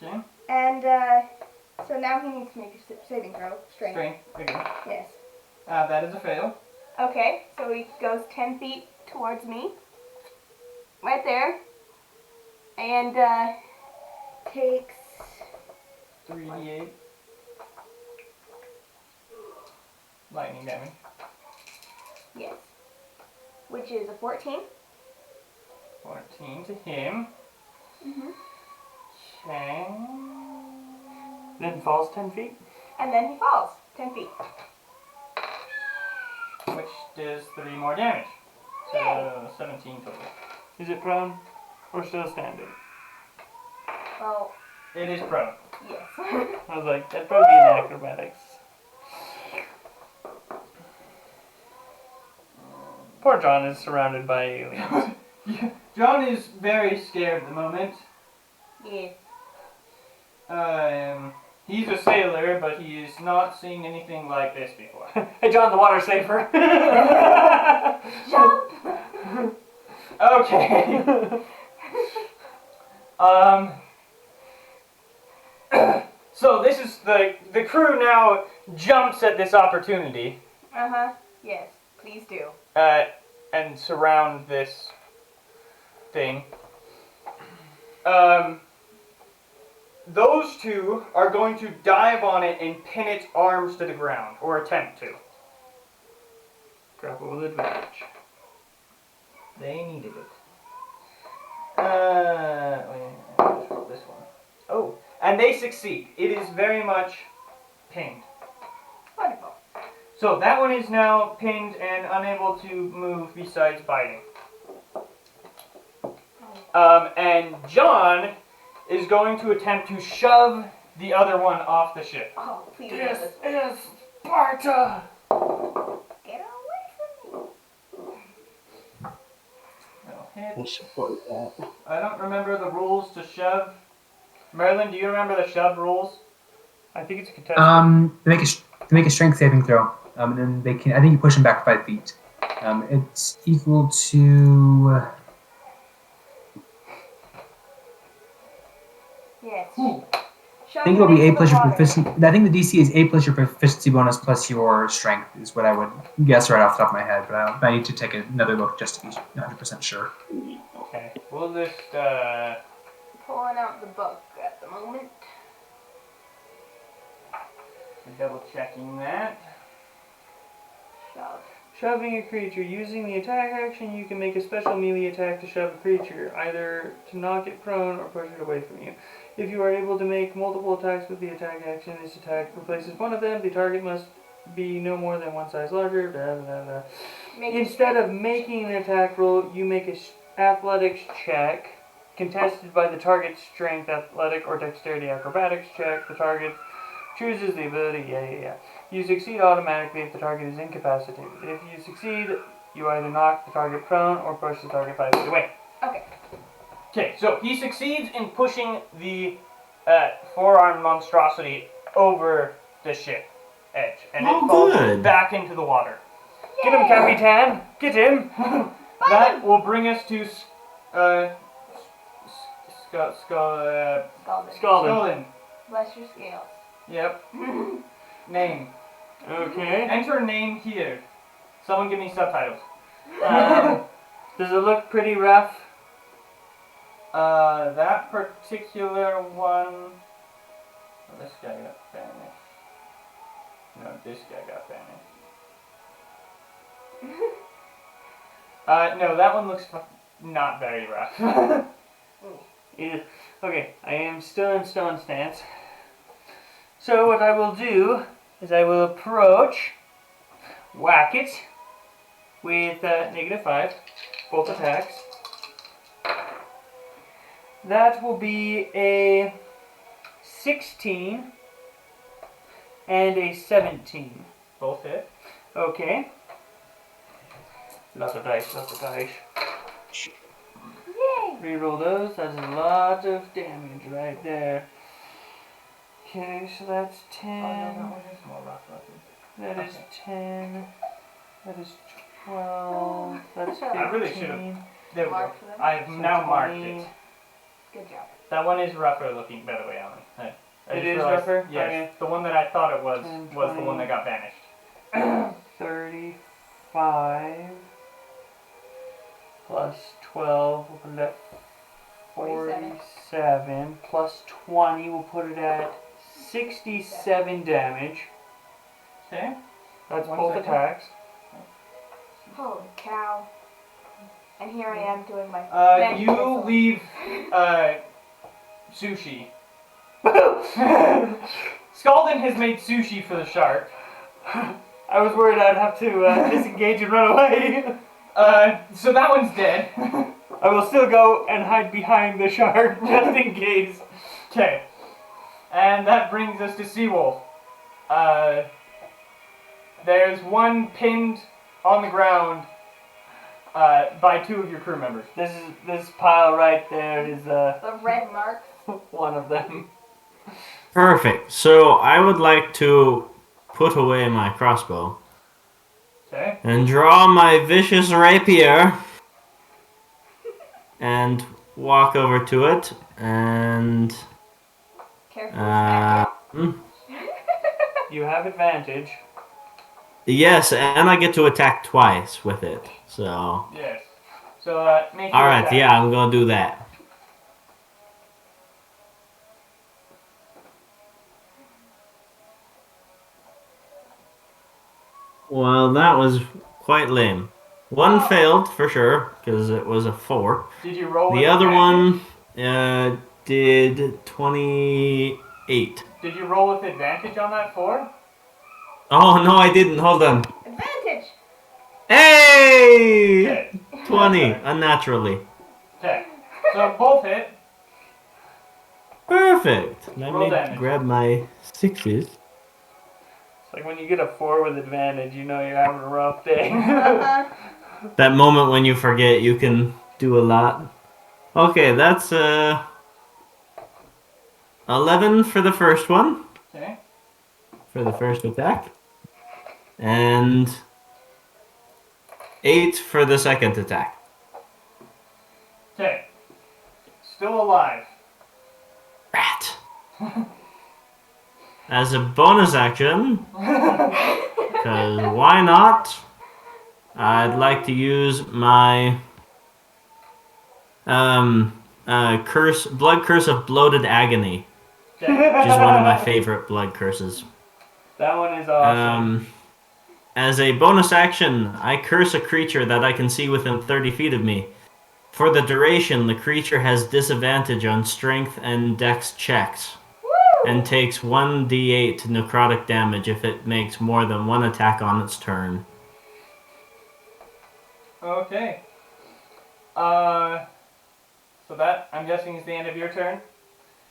Okay. and so now he needs to make a saving throw. Strength. Strength. Again. Yes. That is a fail. Okay, so he goes 10 feet towards me, right there, and takes 3d8. Lightning damage. yes, which is a 14. 14 to him. Mm-hmm. Okay. Then falls 10 feet. And then he falls 10 feet. Which does 3 more damage. So 17 total. Is it prone or still standing? Well, It is prone. yes. I was like, that'd probably be in acrobatics. Poor John is surrounded by aliens. John is very scared at the moment. Yes. He's a sailor, but he has not seen anything like this before. Hey John, the water's safer. Jump! Okay. So this is the crew now jumps at this opportunity Uh-huh. Yes, please do. and surround this thing. Those two are going to dive on it and pin its arms to the ground, or attempt to. Grapple with advantage. They needed it. Let's roll this one. Oh, and they succeed. It is very much pinned. Wonderful. So that one is now pinned and unable to move besides biting. And John is going to attempt to shove the other one off the ship. Oh, please. This is Sparta! Get away from me. That'll hit. We'll support that. I don't remember the rules to shove. Merlin, do you remember the shove rules? I think it's a contestant. They make a strength saving throw, and then they can. I think you push them back 5 feet. It's equal to Yes. Ooh. I think it'll be A plus your proficiency. I think the DC is A plus your proficiency bonus plus your strength is what I would guess right off the top of my head. But I need to take another look just to be 100% sure. Okay. We'll just Pulling out the book at the moment. double checking that. Shove. Shoving a creature. Using the attack action, you can make a special melee attack to shove a creature, either to knock it prone or push it away from you. If you are able to make multiple attacks with the attack action, this attack replaces one of them. The target must be no more than one size larger. Blah, blah, blah. Instead of making an attack roll, you make an athletics check, contested by the target's strength, athletic, or dexterity acrobatics check. The target chooses the ability. You succeed automatically if the target is incapacitated. If you succeed, you either knock the target prone or push the target 5 feet away. Okay. Okay, so he succeeds in pushing the four-armed monstrosity over the ship edge, and it falls back into the water. Yay! Get him, Capitan! Get him! That will bring us to Scalden. Scalden. Bless your scales. Yep. Name. Okay. Enter name here. Someone give me subtitles. Does it look pretty rough? That particular one. Oh, this guy got banished. No, this guy got banished. No, that one looks not very rough. Yeah. Okay, I am still in stone stance. So what I will do is I will approach, whack it with -5, both attacks. That will be a 16 and a 17. Both hit. Okay. Lots of dice, lots of dice. Yay! Reroll those, that's a lot of damage right there. Okay, so that's 10. Oh, no, that one is more rough looking. That is Okay. 10. That is 12. That's 15. I really should've- There we go. Mark for them. I've now marked it. Good job. That one is rougher looking, by the way, Alan. I It just is realized- rougher? Yes. Okay. The one that I thought it was 10, was the one 20. that got banished. 35 plus 12, we'll put it at 47. Plus 20, we'll put it at 67 damage. Okay. That's One both second. attacks. Holy cow. And here I am doing my You leave sushi. Scalden has made sushi for the shark. I was worried I'd have to disengage and run away. So that one's dead. I will still go and hide behind the shark just in case. Okay. And that brings us to Seawolf. There's one pinned on the ground by two of your crew members. This pile right there is The red mark. one of them. Perfect. So I would like to put away my crossbow Okay. and draw my vicious rapier and walk over to it and Careful. You have advantage. yes, and I get to attack twice with it. So Yes. So make all your right, attack. yeah, I'm gonna do that. Well, that was quite lame. One failed for sure because it was a 4. Did you roll? The with other advantage? one did 28. Did you roll with advantage on that 4? Oh no, I didn't. Hold on. Advantage. Hey! Okay. 20 unnaturally. Okay. So both hit. Perfect. Let Roll me damage. grab my 6s. It's like when you get a 4 with advantage, you know you're having a rough day. That moment when you forget you can do a lot. Okay, that's 11 for the first one, Okay. for the first attack. And 8 for the second attack. Okay. Still alive. Rat. As a bonus action, because why not? I'd like to use my blood curse of bloated agony, which is one of my favorite blood curses. That one is awesome. As a bonus action, I curse a creature that I can see within 30 feet of me. For the duration, the creature has disadvantage on strength and dex checks, and takes 1d8 necrotic damage if it makes more than one attack on its turn. Okay. So that, I'm guessing, is the end of your turn?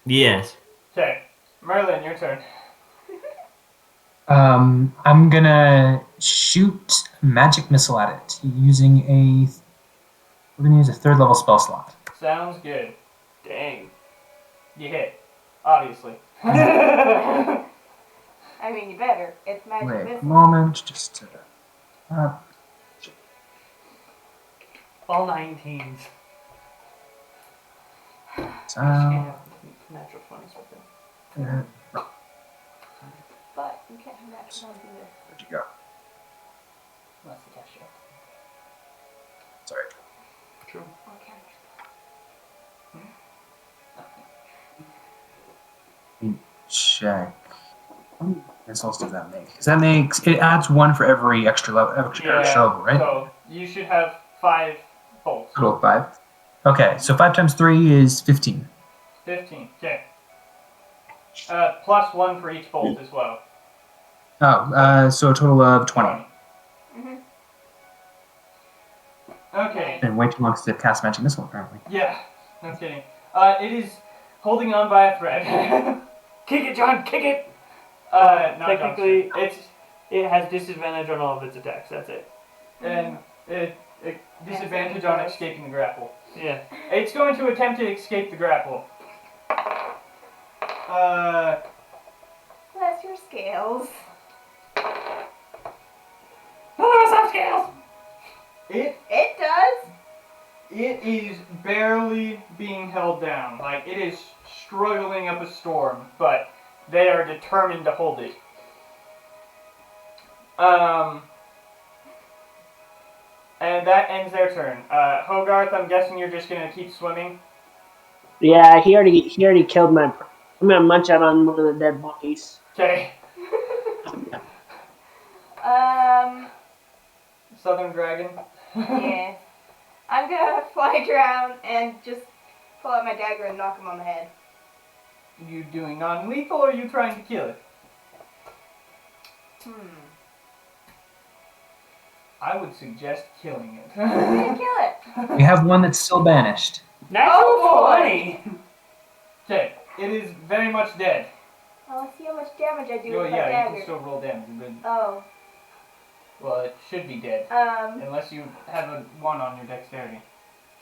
Yes. Okay. Merlin, your turn. I'm gonna shoot a magic missile at it using we're gonna use a 3rd level spell slot. Sounds good. Dang. You hit. Obviously. I mean, you better. It's magic Wait a missile. moment, just to... All 19s. so, Natural 20s with them. But you can't have natural ones either. where'd you go? Unless the cash show. Sorry. True. Or counter. Check. How many missiles does that make? Because that makes... It adds 1 for every extra level, right? So you should have 5 bolts. Total of 5. Okay, so 5 times 3 is 15. 15. Okay. Plus 1 for each bolt as well. Oh, so a total of 20. Mm-hmm. Okay. It's been way too long since I've cast Magic Missile, apparently. Yeah. No kidding. It is holding on by a thread. Kick it, John! Kick it! Not Technically, Johnson. it has disadvantage on all of its attacks. That's it. And disadvantage on escaping the grapple. Yeah. It's going to attempt to escape the grapple. Bless your scales. None of us have scales! It does. It is barely being held down. Like, it is struggling up a storm, but they are determined to hold it. And that ends their turn. Hogarth, I'm guessing you're just gonna keep swimming. Yeah, he already killed my. I'm gonna munch out on one of the dead bodies. Okay. Southern Dragon. Yeah. I'm gonna fly down and just pull out my dagger and knock him on the head. You doing non-lethal or are you trying to kill it? I would suggest killing it. I'm gonna kill it. We have one that's still banished. Natural boy. 20! Okay, it is very much dead. Oh, let's see how much damage I do Oh with my yeah, you dagger. can still roll damage, but Oh. well, it should be dead. Unless you have a 1 on your dexterity.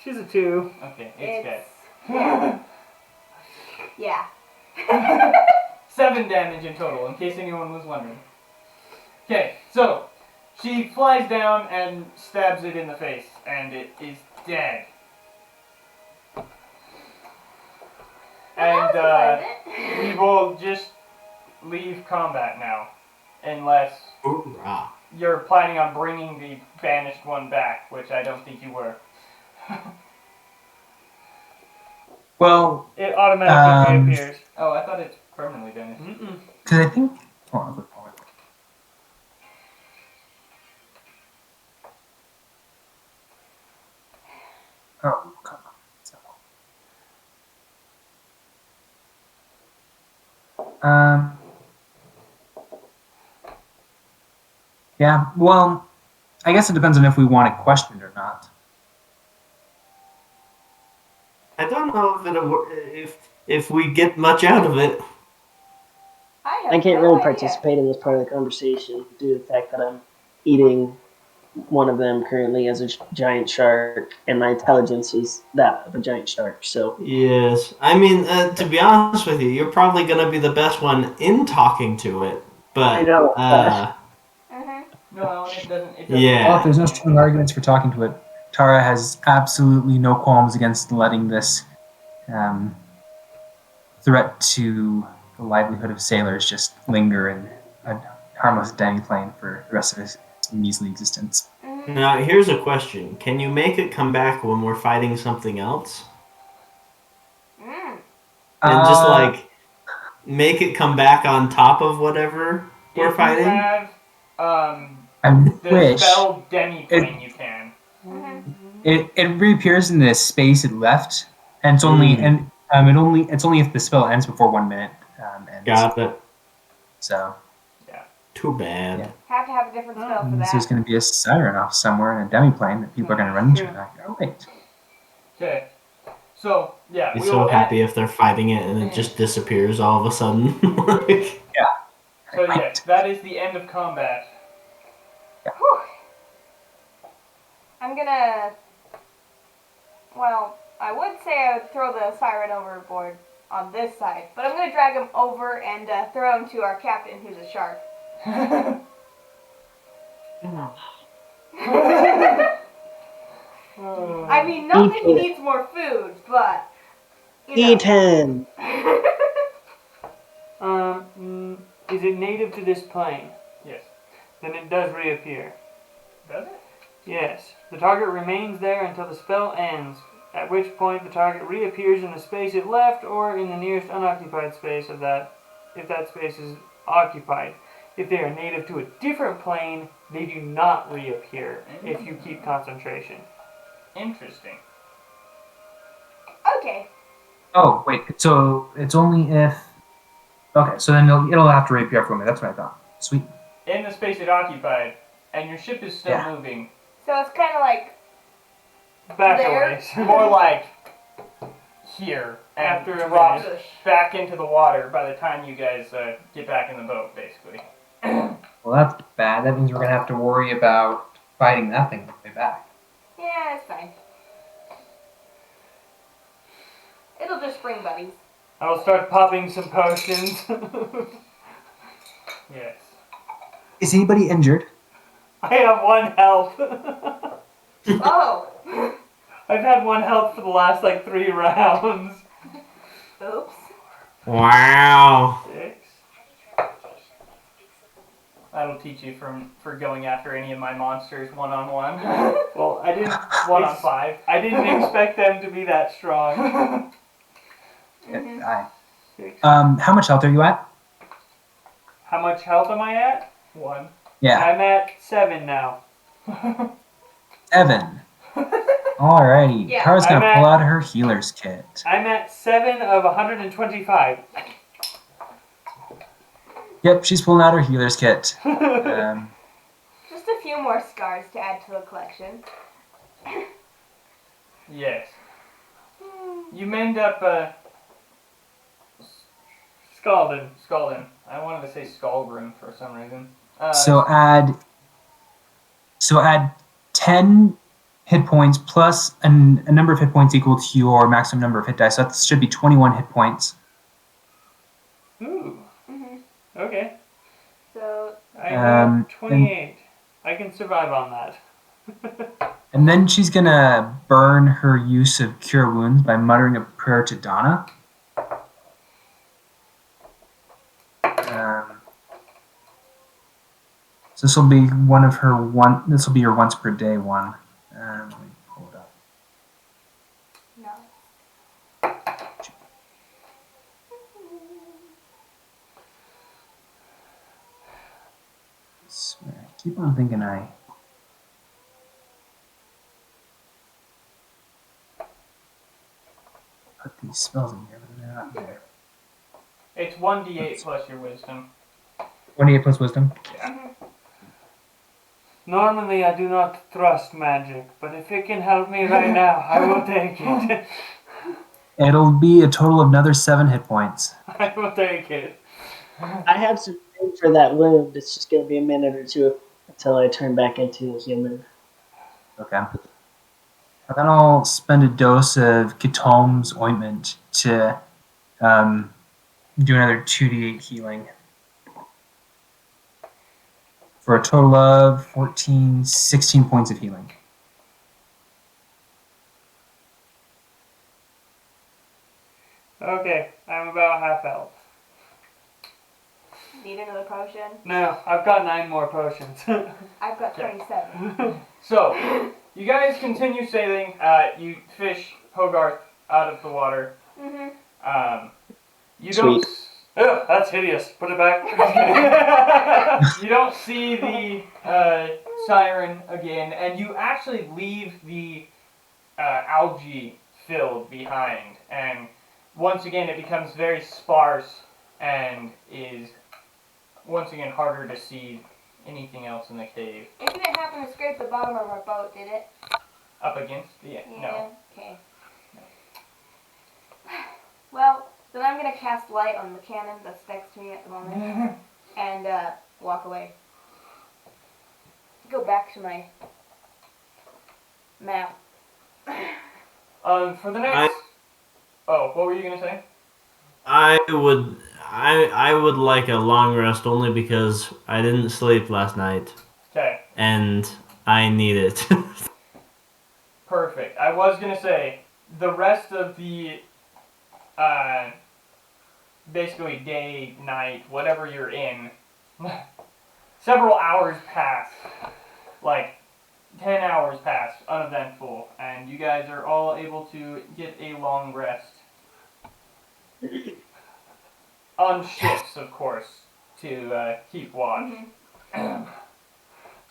She's a 2. Okay, it's dead. Yeah. 7 damage in total, in case anyone was wondering. Okay, so she flies down and stabs it in the face, and it is dead. And we will just leave combat now, unless Hoorah. you're planning on bringing the banished one back, which I don't think you were. Well, It automatically reappears. Oh, I thought it's permanently banished. because I think... Hold on, hold on. Oh, come on. Yeah, well, I guess it depends on if we want it questioned or not. I don't know if we get much out of it. I can't really participate in this part of the conversation due to the fact that I'm eating one of them currently as a giant shark, and my intelligence is that of a giant shark. So Yes, I mean, to be honest with you, you're probably gonna be the best one in talking to it. But I know. No, it doesn't. Yeah. Well, if there's no strong arguments for talking to it, Tara has absolutely no qualms against letting this threat to the livelihood of sailors just linger in a harmless demiplane for the rest of his measly existence. Mhm. Now, here's a question. Can you make it come back when we're fighting something else? Mm. And just, make it come back on top of whatever we're If fighting? you have I the wish spell demiplane, you can. Mhm. it reappears in the space it left, and it's only it's only if the spell ends before 1 minute ends. Got it. So Too bad. Yeah. Have to have a different spell for means there's that. going to be a siren off somewhere in a demiplane that people are going to run into. Sure. Like, oh wait. Okay. So yeah, I'd be we so will happy if they're fighting it and it just disappears all of a sudden. Like, So yes, that is the end of combat. Whew. I'm gonna. Well, I would say I would throw the siren overboard on this side, but I'm gonna drag him over and throw him to our captain, who's a shark. I mean, not that he needs more food, but you know. Eat him. Is it native to this plane? Yes. Then it does reappear. Does it? Yes. The target remains there until the spell ends, at which point the target reappears in the space it left or in the nearest unoccupied space of that, if that space is occupied. If they are native to a different plane, they do not reappear if you keep concentration. Interesting. Okay. Oh wait, so it's only if. Okay, so then it'll have to reappear for me. That's what I thought. Sweet. In the space it occupied, and your ship is still Yeah. moving. So it's kind of like Back There. away. More like here, and After a drops minute. back into the water by the time you guys get back in the boat, basically. Well, that's bad. That means we're going to have to worry about fighting that thing on the way back. yeah, it's fine. It'll just bring buddies. I will start popping some potions. Yes. Is anybody injured? I have 1 health. Oh. I've had 1 health for the last 3 rounds. Oops. wow. 6. That'll teach you for going after any of my monsters one-on-one. Well, I didn't. 1-on-5. I didn't expect them to be that strong. Mhm. Aye. 6. How much health are you at? How much health am I at? 1. Yeah, I'm at 7 now. 7. Alrighty. Yeah. Kara's going to I'm pull at- out her healer's kit. I'm at 7 of 125. Yep, she's pulling out her healer's kit. Um, Just a few more scars to add to the collection. Yes. You mend up Scalden. Scalden. I wanted to say Scaldrum for some reason. so add 10 hit points plus a number of hit points equal to your maximum number of hit dice. So that should be 21 hit points. Ooh. Mm-hmm. Okay. So I have Um, 28. I can survive on that. And then she's going to burn her use of Cure Wounds by muttering a prayer to Donna. So this will be one of her this will be her once per day one. Let me pull it up. no. I swear, I keep on thinking I put these spells in here, but they're not there. It's 1d8 plus your wisdom. 28 plus wisdom. Normally I do not trust magic, but if it can help me right now, I will take it. It'll be a total of another 7 hit points. I will take it. I have some room for that wound. It's just going to be a minute or two until I turn back into a human. Okay. And then I'll spend a dose of Ketom's ointment to do another 2d8 healing. For a total of 16 points of healing. Okay, I'm about half health. Need another potion? No, I've got 9 more potions. I've got 27. So, you guys continue sailing. You fish Hogarth out of the water. You don't. Ugh, that's hideous. Put it back. You don't see the siren again, and you actually leave the algae field behind. And once again, it becomes very sparse and is once again harder to see anything else in the cave. It didn't happen to scrape the bottom of our boat, did it? Up against the no. Okay. Well, then I'm gonna cast light on the cannon that's next to me at the moment and walk away. Go back to my map. For the next. Oh, what were you gonna say? I would like a long rest only because I didn't sleep last night. Okay. And I need it. Perfect. I was gonna say the rest of the basically day, night, whatever you're in, several hours pass, like 10 hours pass, uneventful, and you guys are all able to get a long rest. On ships, of course, to keep watch.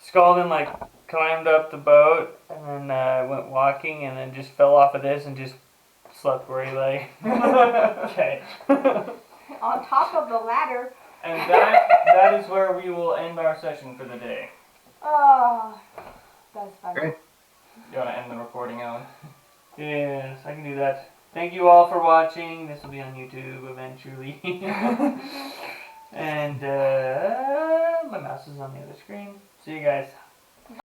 Scalden like climbed up the boat and then went walking and then just fell off of this and just slept where he lay. Okay. On top of the ladder. And that is where we will end our session for the day. Oh, that's fun. Great. You want to end the recording, Alan? Yes, I can do that. Thank you all for watching. This will be on YouTube eventually. And my mouse is on the other screen. See you guys.